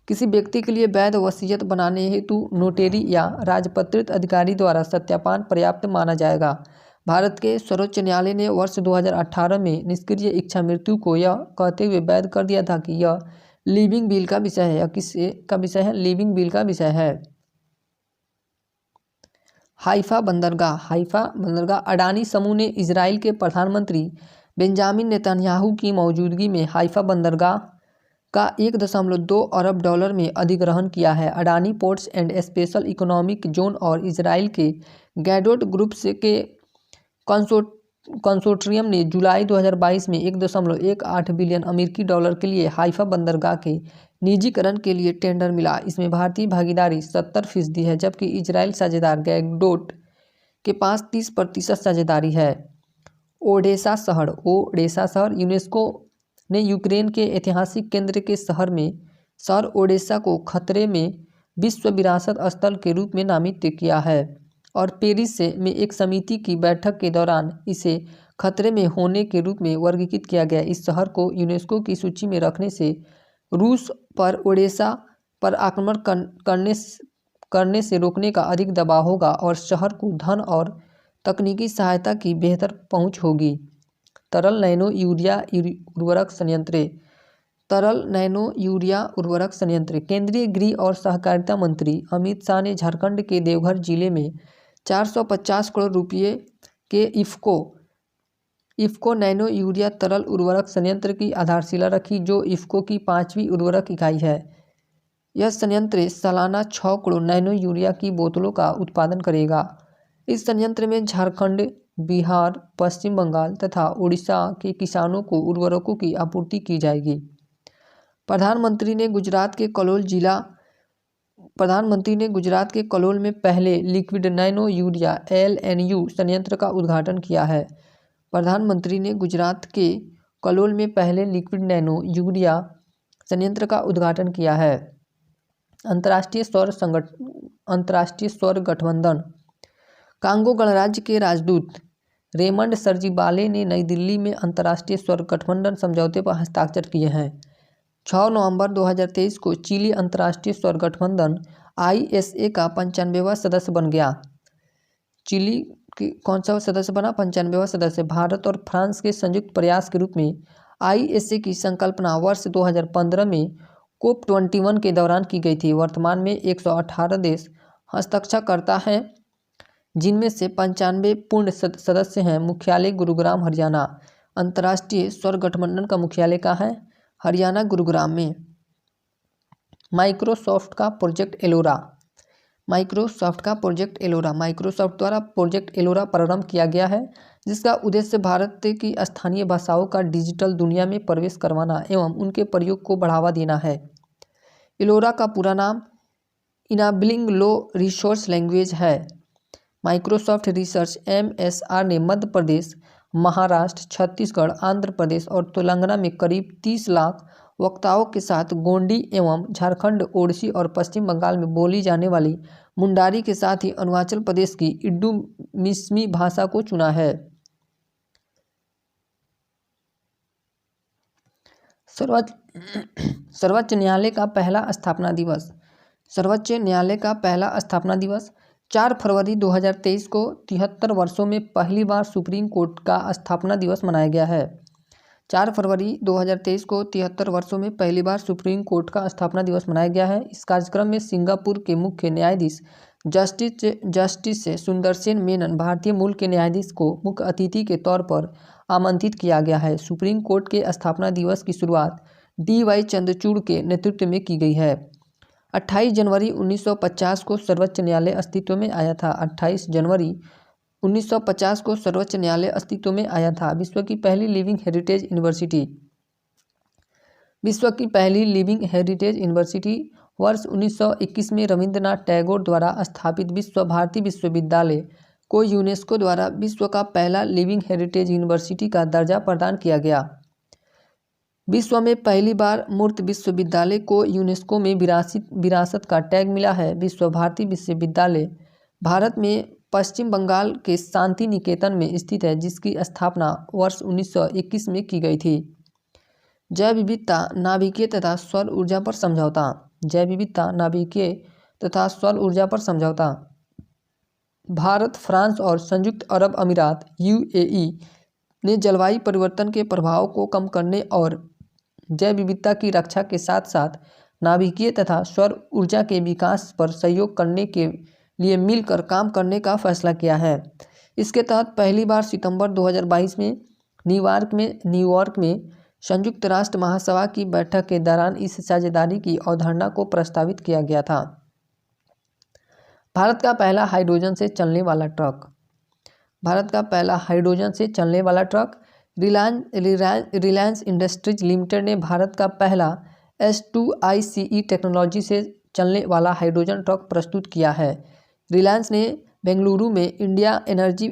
किसी व्यक्ति के लिए वैध वसीयत बनाने हेतु नोटेरी या राजपत्रित अधिकारी द्वारा सत्यापन पर्याप्त माना जाएगा। भारत के सर्वोच्च न्यायालय ने वर्ष 2018 में निष्क्रिय इच्छा मृत्यु को यह कहते हुए वैध कर दिया था कि यह लिविंग विल का विषय है। या किससे का विषय है? लिविंग विल का विषय है। हाइफा बंदरगाह अडानी समूह ने इजराइल के प्रधानमंत्री बेंजामिन नेतन्याहू की मौजूदगी में हाइफा बंदरगाह का 1.2 अरब डॉलर में अधिग्रहण किया है। Adani ports and special economic zone और इजराइल के गैडोट ग्रुप के कंसोर्टियम ने जुलाई 2022 में 1.18 बिलियन अमेरिकी डॉलर के लिए हाइफा बंदरगाह के निजीकरण के लिए टेंडर मिला। इसमें भारतीय भागीदारी 70% है, जबकि इजराइल साझेदार गैडोट के पास 30% साझेदारी है। ओडेसा शहर यूनेस्को ने यूक्रेन के ऐतिहासिक केंद्र के शहर ओडेसा को खतरे में विश्व विरासत स्थल के रूप में नामित किया है और पेरिस में एक समिति की बैठक के दौरान इसे खतरे में होने के रूप में वर्गीकृत किया गया। इस शहर को यूनेस्को की सूची में रखने से रूस पर ओडेसा पर आक्रमण करने से रोकने का अधिक दबाव होगा और शहर को धन और तकनीकी सहायता की बेहतर पहुंच होगी। तरल नैनो यूरिया उर्वरक संयंत्र। केंद्रीय गृह और सहकारिता मंत्री अमित शाह ने झारखंड के देवघर जिले में 450 करोड़ रुपये के इफ्को नैनो यूरिया तरल उर्वरक संयंत्र की आधारशिला रखी, जो इफ्को की 5वीं उर्वरक इकाई है। यह संयंत्र सालाना 6 करोड़ नैनो यूरिया की बोतलों का उत्पादन करेगा। इस संयंत्र में झारखंड, बिहार, पश्चिम बंगाल तथा उड़ीसा के किसानों को उर्वरकों की आपूर्ति की जाएगी। प्रधानमंत्री ने गुजरात के कलोल में पहले लिक्विड नैनो यूरिया LNU संयंत्र का उद्घाटन किया है। प्रधानमंत्री ने गुजरात के कलोल में पहले लिक्विड नैनो यूरिया संयंत्र का उद्घाटन किया है। अंतर्राष्ट्रीय सौर गठबंधन। कांगो गणराज्य के राजदूत रेमंड सर्जिबाले ने नई दिल्ली में अंतर्राष्ट्रीय सौर गठबंधन समझौते पर हस्ताक्षर किए हैं। 6 नवंबर 2023 को चिली अंतर्राष्ट्रीय सौर गठबंधन ISA का 95वां सदस्य बन गया। चिली के कौन सा सदस्य बना? 95वां सदस्य। भारत और फ्रांस के संयुक्त प्रयास के रूप में ISA की संकल्पना वर्ष 2015 में COP21 के दौरान की गई थी। वर्तमान में 118 देश हस्ताक्षरकर्ता हैं, जिनमें से 95 पूर्ण सदस्य हैं। मुख्यालय गुरुग्राम, हरियाणा। अंतर्राष्ट्रीय सौर गठबंधन का मुख्यालय कहाँ है? हरियाणा, गुरुग्राम में। माइक्रोसॉफ्ट का प्रोजेक्ट एलोरा। माइक्रोसॉफ्ट द्वारा प्रोजेक्ट एलोरा प्रारंभ किया गया है, जिसका उद्देश्य भारत की स्थानीय भाषाओं का डिजिटल दुनिया में प्रवेश करवाना एवं उनके प्रयोग को बढ़ावा देना है। एलोरा का पूरा नाम इनाबलिंग लो रिसोर्स लैंग्वेज है। माइक्रोसॉफ्ट रिसर्च MSR ने मध्य प्रदेश, महाराष्ट्र, छत्तीसगढ़, आंध्र प्रदेश और तेलंगाना में करीब 30 लाख वक्ताओं के साथ गोंडी एवं झारखंड, ओडिसी और पश्चिम बंगाल में बोली जाने वाली मुंडारी के साथ ही अरुणाचल प्रदेश की इडुमिश्मी भाषा को चुना है। सर्वोच्च न्यायालय का पहला स्थापना दिवस। सर्वोच्च न्यायालय का पहला स्थापना दिवस 4 फरवरी 2023 को 73 वर्षों में पहली बार सुप्रीम कोर्ट का स्थापना दिवस मनाया गया है। 4 फरवरी 2023 को 73 वर्षों में पहली बार सुप्रीम कोर्ट का स्थापना दिवस मनाया गया है। इस कार्यक्रम में सिंगापुर के मुख्य न्यायाधीश जस्टिस सुंदरसेन मेनन, भारतीय मूल के न्यायाधीश को मुख्य अतिथि के तौर पर आमंत्रित किया गया है। सुप्रीम कोर्ट के स्थापना दिवस की शुरुआत DY चंद्रचूड़ के नेतृत्व में की गई है। 28 जनवरी 1950 को सर्वोच्च न्यायालय अस्तित्व में आया था। 28 जनवरी 1950 को सर्वोच्च न्यायालय अस्तित्व में आया था। विश्व की पहली लिविंग हेरिटेज यूनिवर्सिटी वर्ष 1921 में रविंद्रनाथ टैगोर द्वारा स्थापित विश्व भारती विश्वविद्यालय को यूनेस्को द्वारा विश्व का पहला लिविंग हेरिटेज यूनिवर्सिटी का दर्जा प्रदान किया गया। विश्व में पहली बार मूर्त विश्वविद्यालय को यूनेस्को में विरासत का टैग मिला है। विश्व भारती विश्वविद्यालय भारत में पश्चिम बंगाल के शांति निकेतन में स्थित है, जिसकी स्थापना वर्ष 1921 में की गई थी। जैव विविधता, नाभिकीय तथा सौर ऊर्जा पर समझौता। जैव विविधता, नाभिकीय तथा सौर ऊर्जा पर समझौता। भारत, फ्रांस और संयुक्त अरब अमीरात यूएई ने जलवायु परिवर्तन के प्रभाव को कम करने और जैव विविधता की रक्षा के साथ साथ नाभिकीय तथा सौर ऊर्जा के विकास पर सहयोग करने के लिए मिलकर काम करने का फैसला किया है। इसके तहत पहली बार सितंबर 2022 में न्यूयॉर्क में संयुक्त राष्ट्र महासभा की बैठक के दौरान इस साझेदारी की अवधारणा को प्रस्तावित किया गया था। भारत का पहला हाइड्रोजन से चलने वाला ट्रक। भारत का पहला हाइड्रोजन से चलने वाला ट्रक रिलायंस इंडस्ट्रीज लिमिटेड ने भारत का पहला S2ICE टेक्नोलॉजी से चलने वाला हाइड्रोजन ट्रक प्रस्तुत किया है। रिलायंस ने बेंगलुरु में इंडिया एनर्जी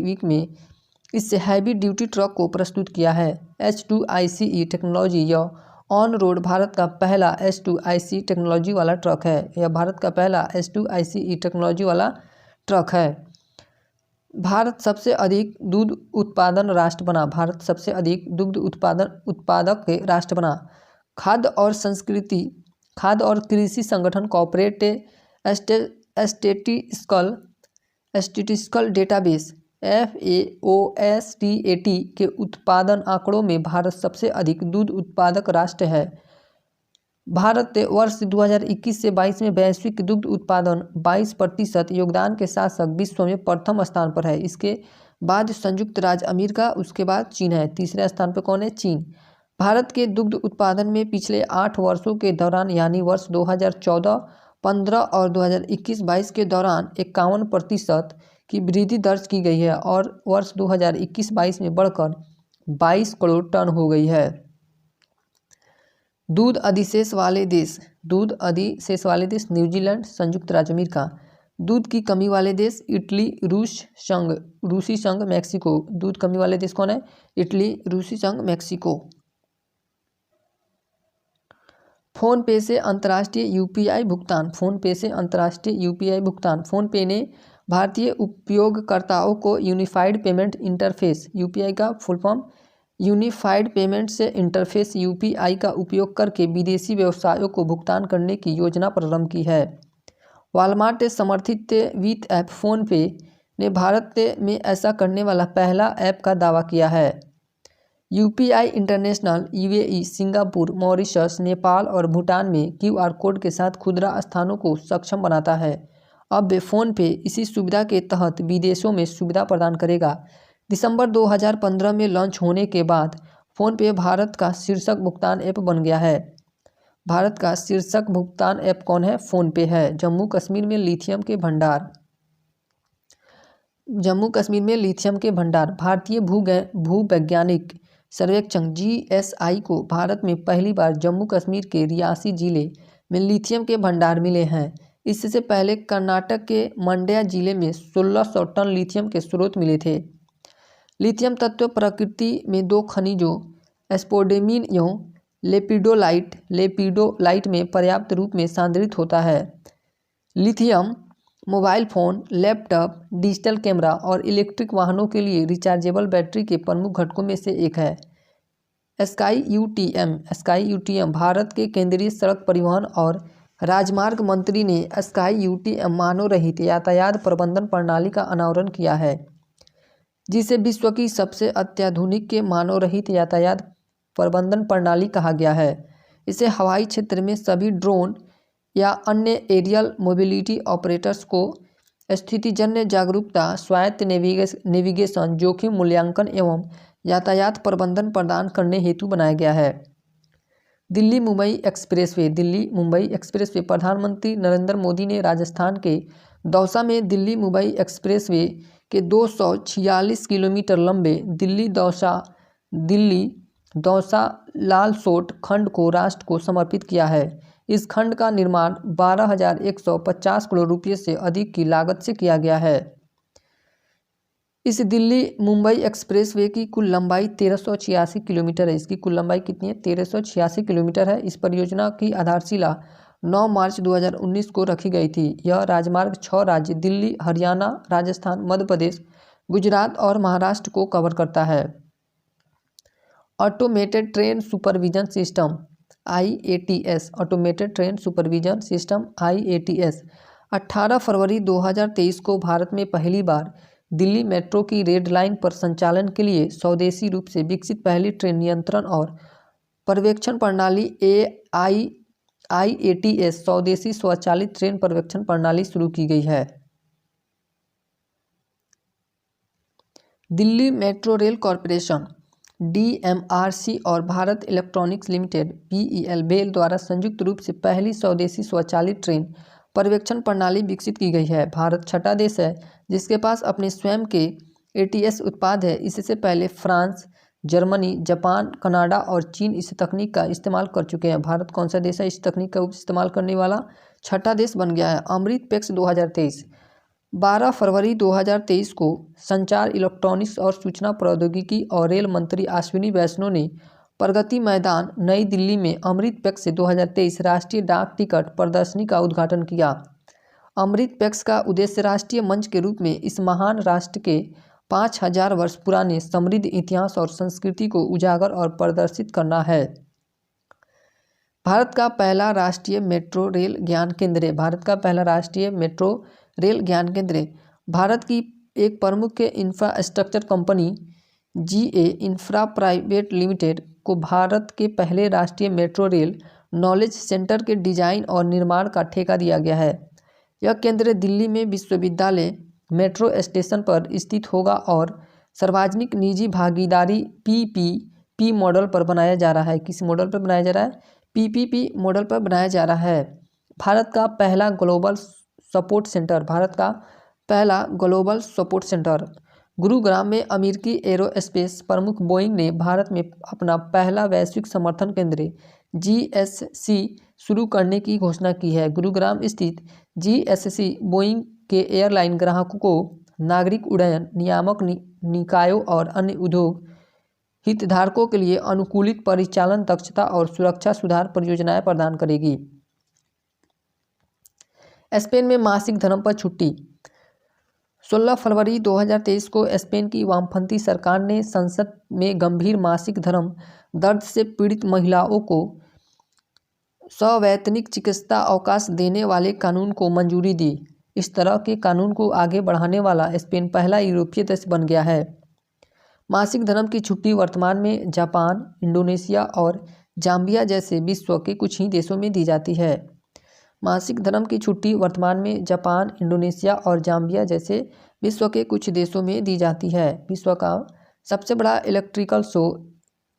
वीक में इस हैवी ड्यूटी ट्रक को प्रस्तुत किया है। H2ICE टेक्नोलॉजी यह ऑन रोड भारत का पहला S2ICE टेक्नोलॉजी वाला ट्रक है। यह भारत का पहला S2ICE टेक्नोलॉजी वाला ट्रक है। भारत सबसे अधिक दूध उत्पादन राष्ट्र बना। भारत सबसे अधिक दुग्ध उत्पादक राष्ट्र बना। खाद्य और कृषि संगठन कॉर्पोरेट स्टैटिस्टिकल डेटाबेस FAOSTAT के उत्पादन आंकड़ों में भारत सबसे अधिक दूध उत्पादक राष्ट्र है। भारत वर्ष 2021 से 22 में वैश्विक दुग्ध उत्पादन 22% योगदान के साथ साथ विश्व में प्रथम स्थान पर है। इसके बाद संयुक्त राज्य अमेरिका, उसके बाद चीन है। तीसरे स्थान पर कौन है? चीन। भारत के दुग्ध उत्पादन में पिछले 8 वर्षों के दौरान यानी वर्ष 2014-15 और 2021-22 के दौरान 51% की वृद्धि दर्ज की गई है और वर्ष 2021-22 में बढ़कर 22 करोड़ टन हो गई है। दूध अधिशेष वाले देश न्यूजीलैंड, संयुक्त राज्य अमेरिका। दूध की कमी वाले देश इटली, रूसी संघ, मैक्सिको। दूध कमी वाले देश कौन है? इटली, रूसी संघ, मैक्सिको। फोन पे से अंतर्राष्ट्रीय यूपीआई भुगतान। फोन पे से अंतर्राष्ट्रीय यूपीआई भुगतान। फोन पे ने भारतीय उपयोगकर्ताओं को यूनिफाइड पेमेंट इंटरफेस यूपीआई का full form unified payments interface UPI का उपयोग करके विदेशी व्यवसायों को भुगतान करने की योजना प्रारंभ की है। वॉलमार्ट समर्थित वित्त ऐप फोन पे ने भारत में ऐसा करने वाला पहला ऐप का दावा किया है। UPI international UAE, Singapore, Mauritius, Nepal और भूटान में क्यूआर कोड के साथ खुदरा स्थानों को सक्षम बनाता है। अब फोन पे इसी सुविधा के तहत विदेशों में सुविधा प्रदान करेगा। दिसंबर 2015 में लॉन्च होने के बाद फोन पे भारत का शीर्षक भुगतान ऐप बन गया है। भारत का शीर्षक भुगतान ऐप कौन है? फोन पे है। जम्मू कश्मीर में लिथियम के भंडार। भारतीय भूवैज्ञानिक सर्वेक्षण GSI को भारत में पहली बार जम्मू कश्मीर के रियासी जिले में लिथियम के भंडार मिले हैं। इससे पहले कर्नाटक के मंड्या जिले में 1600 टन लिथियम के स्रोत मिले थे। लिथियम तत्व प्रकृति में 2 खनिजों स्पोडेमीन एवं लेपिडोलाइट में पर्याप्त रूप में सांद्रित होता है। Lithium mobile phone, laptop, digital camera और इलेक्ट्रिक वाहनों के लिए रिचार्जेबल बैटरी के प्रमुख घटकों में से एक है। स्काई यूटीएम भारत के केंद्रीय सड़क परिवहन और राजमार्ग मंत्री ने स्काई यूटीएम मानव रहित यातायात प्रबंधन प्रणाली का अनावरण किया है, जिसे विश्व की सबसे अत्याधुनिक के मानव रहित यातायात प्रबंधन प्रणाली कहा गया है। इसे हवाई क्षेत्र में सभी ड्रोन या अन्य एरियल मोबिलिटी ऑपरेटर्स को स्थितिजन्य जागरूकता, स्वायत्त नेविगेशन, जोखिम मूल्यांकन एवं यातायात प्रबंधन प्रदान करने हेतु बनाया गया है। दिल्ली मुंबई एक्सप्रेसवे प्रधानमंत्री नरेंद्र मोदी ने राजस्थान के दौसा में दिल्ली मुंबई एक्सप्रेसवे के 246 किलोमीटर लंबे दिल्ली दौसा लालसोट खंड को राष्ट्र को समर्पित किया है। इस खंड का निर्माण 12,150 करोड़ रुपये से अधिक की लागत से किया गया है। इस दिल्ली मुंबई एक्सप्रेसवे की कुल लंबाई 1386 किलोमीटर है। इसकी कुल लंबाई कितनी है? 1386 किलोमीटर है। इस परियोजना की आधारशिला 9 मार्च 2019 को रखी गई थी। यह राजमार्ग 6 राज्य दिल्ली, हरियाणा, राजस्थान, मध्य प्रदेश, गुजरात और महाराष्ट्र को कवर करता है। Automated train supervision system IATS, automated train supervision system IATS 18 फरवरी 2023 को भारत में पहली बार दिल्ली मेट्रो की रेड लाइन पर संचालन के लिए स्वदेशी रूप से विकसित पहली ट्रेन नियंत्रण और पर्यवेक्षण प्रणाली IATS स्वदेशी स्वचालित ट्रेन पर्यवेक्षण प्रणाली शुरू की गई है। Delhi metro rail corporation DMRC और भारत इलेक्ट्रॉनिक्स लिमिटेड BEL द्वारा संयुक्त रूप से पहली स्वदेशी स्वचालित ट्रेन पर्यवेक्षण प्रणाली विकसित की गई है। भारत छठा देश है जिसके पास अपने स्वयं के ATS उत्पाद है। इससे पहले फ्रांस, जर्मनी, जापान, कनाडा और चीन इस तकनीक का इस्तेमाल कर चुके हैं। भारत कौन सा देश है इस तकनीक का इस्तेमाल करने वाला? छठा देश बन गया है। अमृत पैक्स 2023 12 फरवरी 2023 को संचार, इलेक्ट्रॉनिक्स और सूचना प्रौद्योगिकी और रेल मंत्री अश्विनी वैष्णव ने प्रगति मैदान नई दिल्ली में अमृत पैक्स 2023 राष्ट्रीय डाक टिकट प्रदर्शनी का उद्घाटन किया। अमृत पैक्स का उद्देश्य राष्ट्रीय मंच के रूप में इस महान राष्ट्र के 5000 वर्ष पुराने समृद्ध इतिहास और संस्कृति को उजागर और प्रदर्शित करना है। भारत का पहला राष्ट्रीय मेट्रो रेल ज्ञान केंद्र। भारत का पहला राष्ट्रीय मेट्रो रेल ज्ञान केंद्र भारत की एक प्रमुख infrastructure company GA infra private limited को भारत के पहले राष्ट्रीय मेट्रो रेल नॉलेज सेंटर के डिजाइन और निर्माण का ठेका दिया गया है। यह केंद्र दिल्ली में विश्वविद्यालय मेट्रो स्टेशन पर स्थित होगा और सार्वजनिक निजी भागीदारी PPP मॉडल पर बनाया जा रहा है। किस मॉडल पर बनाया जा रहा है? PPP मॉडल पर बनाया जा रहा है। भारत का पहला ग्लोबल सपोर्ट सेंटर। भारत का पहला ग्लोबल सपोर्ट सेंटर गुरुग्राम में अमेरिकी एरोस्पेस प्रमुख बोइंग ने भारत में अपना पहला वैश्विक समर्थन केंद्र GSC शुरू करने की घोषणा की है। गुरुग्राम स्थित GSC बोइंग के एयरलाइन ग्राहकों को नागरिक उड्डयन नियामक निकायों और अन्य उद्योग हितधारकों के लिए अनुकूलित परिचालन दक्षता और सुरक्षा सुधार परियोजनाएं प्रदान करेगी। स्पेन में मासिक धर्म पर छुट्टी। 16 फरवरी 2023 को स्पेन की वामपंथी सरकार ने संसद में गंभीर मासिक धर्म दर्द से पीड़ित महिलाओं को सवैतनिक चिकित्सा अवकाश देने वाले कानून को मंजूरी दी। इस तरह के कानून को आगे बढ़ाने वाला स्पेन पहला यूरोपीय देश बन गया है। मासिक धर्म की छुट्टी वर्तमान में जापान, इंडोनेशिया और जाम्बिया जैसे विश्व के कुछ ही देशों में दी जाती है। मासिक धर्म की छुट्टी वर्तमान में जापान, इंडोनेशिया और जाम्बिया जैसे विश्व के कुछ देशों में दी जाती है। विश्व का सबसे बड़ा इलेक्ट्रिकल शो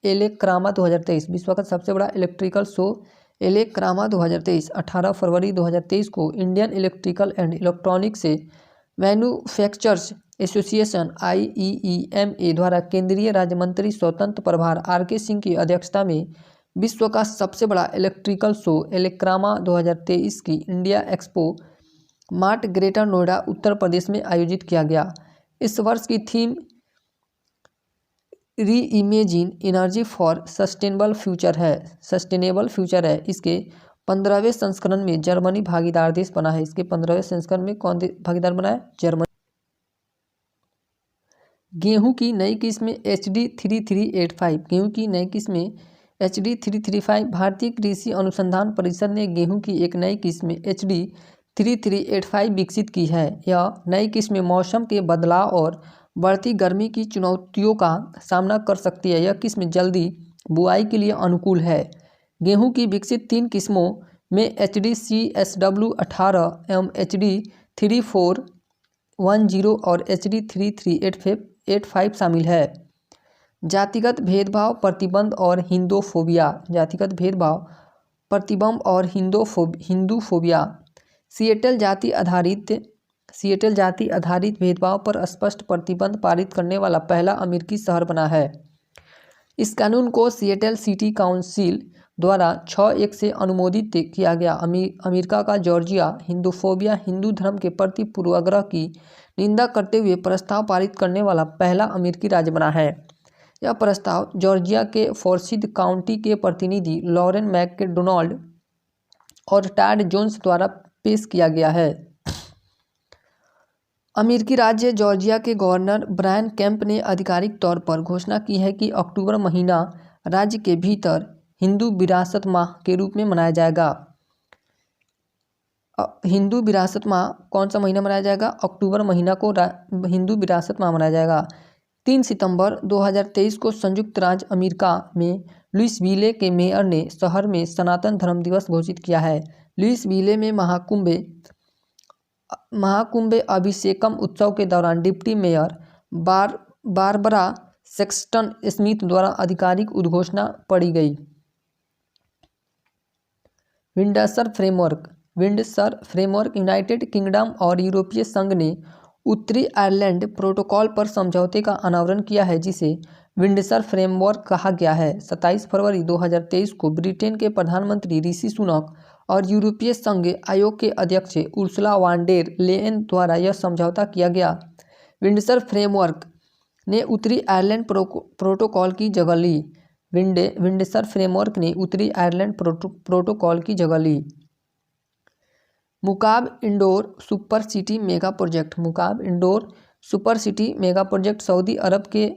एलेक्रामा 2023। विश्व का सबसे बड़ा इलेक्ट्रिकल शो एलेक्रामा 2023 18 फरवरी 2023 को Indian electrical and electronics manufacturers association IEEMA द्वारा केंद्रीय राज्य मंत्री स्वतंत्र प्रभार RK सिंह की अध्यक्षता में विश्व का सबसे बड़ा इलेक्ट्रिकल शो एलेक्रामा 2023 की India Expo Mart Greater Noida Uttar Pradesh में आयोजित किया गया। इस वर्ष की theme reimagine energy for sustainable future है। इसके 15वें संस्करण में जर्मनी भागीदार देश बना है। इसके 15वें संस्करण में कौन भागीदार बना है? जर्मनी। गेहूं की नई किस्म HD 3385। गेहूं की नई किस्म HD 335 भारतीय कृषि अनुसंधान परिषद ने गेहूं की एक नई किस्म HD 3385 विकसित की है। यह नई किस्म मौसम के बदलाव और बढ़ती गर्मी की चुनौतियों का सामना कर सकती है। यह किस्म जल्दी बुआई के लिए अनुकूल है। गेहूं की विकसित 3 किस्मों में HD CSW 18 एवं HD 3410 और HD 3385 शामिल है। जातिगत भेदभाव प्रतिबंध और हिंदोफोबिया। जातिगत भेदभाव प्रतिबंध और हिंदूफोबिया। सिएटल जाति आधारित भेदभाव पर स्पष्ट प्रतिबंध पारित करने वाला पहला अमेरिकी शहर बना है। इस कानून को सिएटल सिटी काउंसिल द्वारा 6-1 से अनुमोदित किया गया। अमेरिका का जॉर्जिया हिंदूफोबिया हिंदू धर्म के प्रति पूर्वाग्रह की निंदा करते हुए प्रस्ताव पारित करने वाला पहला अमेरिकी राज्य बना है। यह प्रस्ताव जॉर्जिया के फोर्सिथ काउंटी के प्रतिनिधि लॉरेन मैकडोनाल्ड और टैड जोन्स द्वारा पेश किया गया है। अमेरिकी राज्य जॉर्जिया के गवर्नर ब्रायन केम्प ने आधिकारिक तौर पर घोषणा की है कि अक्टूबर महीना राज्य के भीतर हिंदू विरासत माह के रूप में मनाया जाएगा। हिंदू विरासत माह कौन सा महीना मनाया जाएगा? अक्टूबर महीना को हिंदू विरासत माह मनाया जाएगा। 3 सितंबर 2023 को संयुक्त राज्य अमेरिका में लुइसविले के मेयर ने शहर में सनातन धर्म दिवस घोषित किया है। लुइसविले में महाकुंभे अभिषेकम उत्सव के दौरान deputy mayor Barbara Sexton Smith द्वारा आधिकारिक उद्घोषणा पढ़ी गई। विंडसर फ्रेमवर्क यूनाइटेड किंगडम और यूरोपीय संघ ने उत्तरी आयरलैंड प्रोटोकॉल पर समझौते का अनावरण किया है, जिसे विंडसर फ्रेमवर्क कहा गया है। 27 फरवरी 2023 को ब्रिटेन के प्रधानमंत्री ऋषि सुनक और यूरोपीय संघ आयोग के अध्यक्ष उर्सुला वॉन डेर लेयन द्वारा यह समझौता किया गया। विंडसर फ्रेमवर्क ने उत्तरी आयरलैंड प्रोटोकॉल की जगह ली। विंडसर फ्रेमवर्क ने उत्तरी आयरलैंड प्रोटोकॉल की जगह ली। मुकाब Indore super city mega project सऊदी अरब के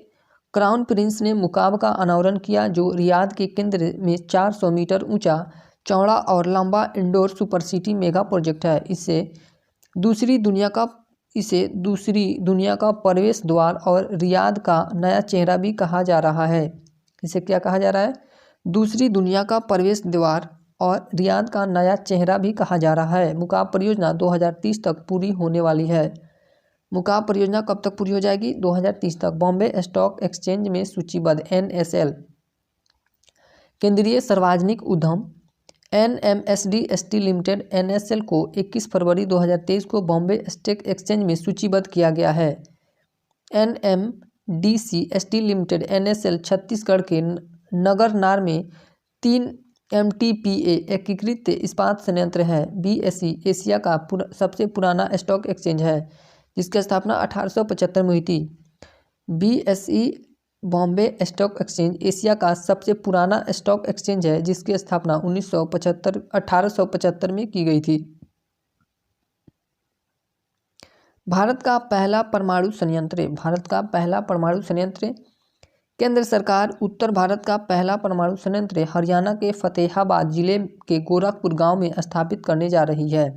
क्राउन प्रिंस ने मुकाब का अनावरण किया, जो रियाद के केंद्र में 400 मीटर ऊंचा, चौड़ा और लंबा indoor super city mega project है। इसे दूसरी दुनिया का प्रवेश द्वार और रियाद का नया चेहरा भी कहा जा रहा है। इसे क्या कहा जा रहा है? दूसरी दुनिया का प्रवेश द्वार और रियाद का नया चेहरा भी कहा जा रहा है। मुकाब परियोजना 2030 तक पूरी होने वाली है। मुकाब परियोजना कब तक पूरी हो जाएगी? 2030 तक। बॉम्बे स्टॉक एक्सचेंज में सूचीबद्ध NSL केंद्रीय सार्वजनिक उद्यम NMSD लिमिटेड NSL को 21 फरवरी 2023 को बॉम्बे स्टॉक एक्सचेंज में सूचीबद्ध किया गया है। NMDC लिमिटेड NSL छत्तीसगढ़ के नगरनार में 3 MTPA एकीकृत इस्पात संयंत्र है। BSE एशिया का सबसे पुराना स्टॉक एक्सचेंज है, जिसकी स्थापना 1875 में हुई थी। BSE Bombay stock exchange Asia का सबसे पुराना स्टॉक एक्सचेंज है, जिसकी स्थापना 1875 में की गई थी। भारत का पहला परमाणु संयंत्र। केंद्र सरकार उत्तर भारत का पहला परमाणु संयंत्र हरियाणा के फतेहाबाद जिले के गोरखपुर गांव में स्थापित करने जा रही है।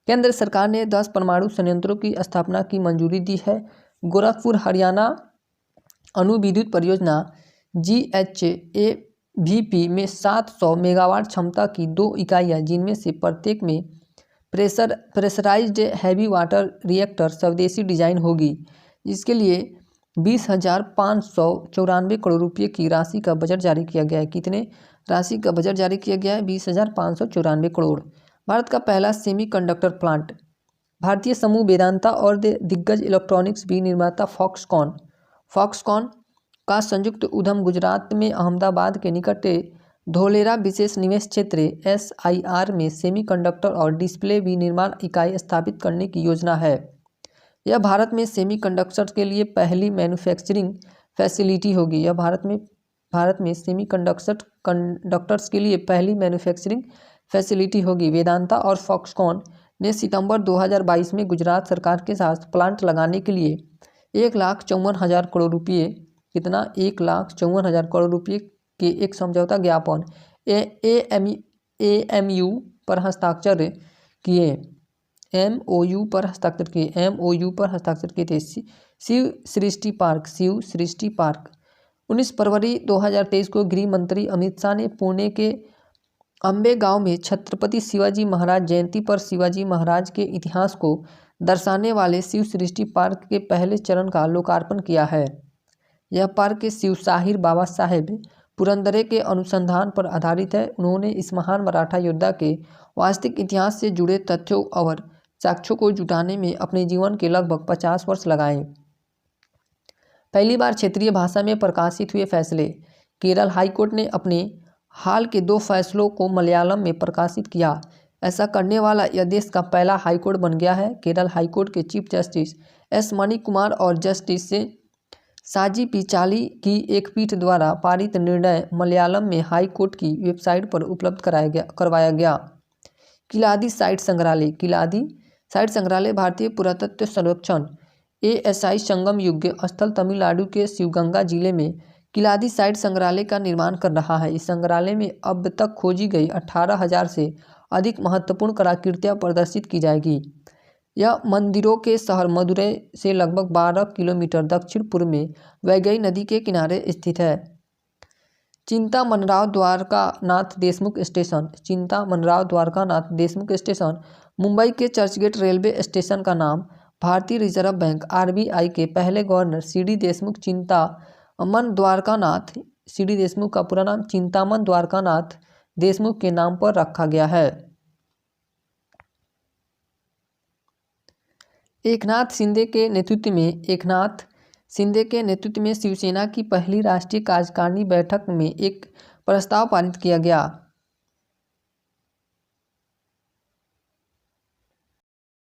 केंद्र सरकार ने 10 परमाणु संयंत्रों की स्थापना की मंजूरी दी है। गोरखपुर हरियाणा अणु विद्युत परियोजना GHAVP में 700 मेगावाट क्षमता की 2 इकाइयाँ, जिनमें से प्रत्येक में प्रेशराइज्ड हैवी वाटर रिएक्टर स्वदेशी डिजाइन होगी, जिसके लिए 20,594 करोड़ रुपये की राशि का बजट जारी किया गया है। कितने राशि का बजट जारी किया गया है? 20,594 करोड़। भारत का पहला सेमीकंडक्टर प्लांट। भारतीय समूह वेदांता और दिग्गज इलेक्ट्रॉनिक्स विनिर्माता फॉक्सकॉन का संयुक्त उद्यम गुजरात में अहमदाबाद के निकट धोलेरा विशेष निवेश क्षेत्र SIR में सेमीकंडक्टर और डिस्प्ले विनिर्माण इकाई स्थापित करने की योजना है। यह भारत में सेमीकंडक्टर्स के लिए पहली मैन्युफैक्चरिंग फैसिलिटी होगी। भारत में सेमीकंडक्टर्स के लिए पहली मैन्युफैक्चरिंग फैसिलिटी होगी। वेदांता और फॉक्सकॉन ने सितंबर 2022 में गुजरात सरकार के साथ प्लांट लगाने के लिए 1,54,000 करोड़ रुपये कितना 1,54,000 करोड़ रुपये के एक समझौता ज्ञापन AMU पर हस्ताक्षर किए। MOU पर हस्ताक्षर किए थे। शिव सृष्टि पार्क 19 फरवरी 2023 को गृह मंत्री अमित शाह ने पुणे के अंबे गांव में छत्रपति शिवाजी महाराज जयंती पर शिवाजी महाराज के इतिहास को दर्शाने वाले शिव सृष्टि पार्क के पहले चरण का लोकार्पण किया है। यह पार्क शिवशाहीर बाबा साहेब पुरंदरे के अनुसंधान पर आधारित है। उन्होंने इस महान मराठा योद्धा के वास्तविक इतिहास से जुड़े तथ्यों और साक्ष्यों को जुटाने में अपने जीवन के लगभग 50 वर्ष लगाए। पहली बार क्षेत्रीय भाषा में प्रकाशित हुए फैसले। केरल हाईकोर्ट ने अपने हाल के 2 फैसलों को मलयालम में प्रकाशित किया। ऐसा करने वाला यह देश का पहला हाईकोर्ट बन गया है। केरल हाईकोर्ट के चीफ जस्टिस S मणिकुमार और जस्टिस साजी पिचाली की एक पीठ द्वारा पारित निर्णय मलयालम में हाई कोर्ट की वेबसाइट पर उपलब्ध करवाया गया। किलादी साइट संग्रहालय। किलादी साइट संग्रहालय भारतीय पुरातत्व सर्वेक्षण ASI संगम युग स्थल तमिलनाडु के शिवगंगा जिले में किलादी साइट संग्रहालय का निर्माण कर रहा है। इस संग्रहालय में अब तक खोजी गई 18,000 से अधिक महत्वपूर्ण कलाकृतियाँ प्रदर्शित की जाएगी। यह मंदिरों के शहर मदुरै से लगभग 12 किलोमीटर दक्षिण पूर्व में वैगई नदी के किनारे स्थित है। चिंतामनराव द्वारकानाथ देशमुख स्टेशन। चिंतामनराव द्वारकानाथ देशमुख स्टेशन मुंबई के चर्चगेट रेलवे स्टेशन का नाम भारतीय रिजर्व बैंक RBI के पहले governor CD Deshmukh Chintaman Dwarkanath CD Deshmukh का पूरा नाम चिंतामन द्वारकानाथ देशमुख के नाम पर रखा गया है। एकनाथ शिंदे के नेतृत्व में शिवसेना की पहली राष्ट्रीय कार्यकारिणी बैठक में एक प्रस्ताव पारित किया गया।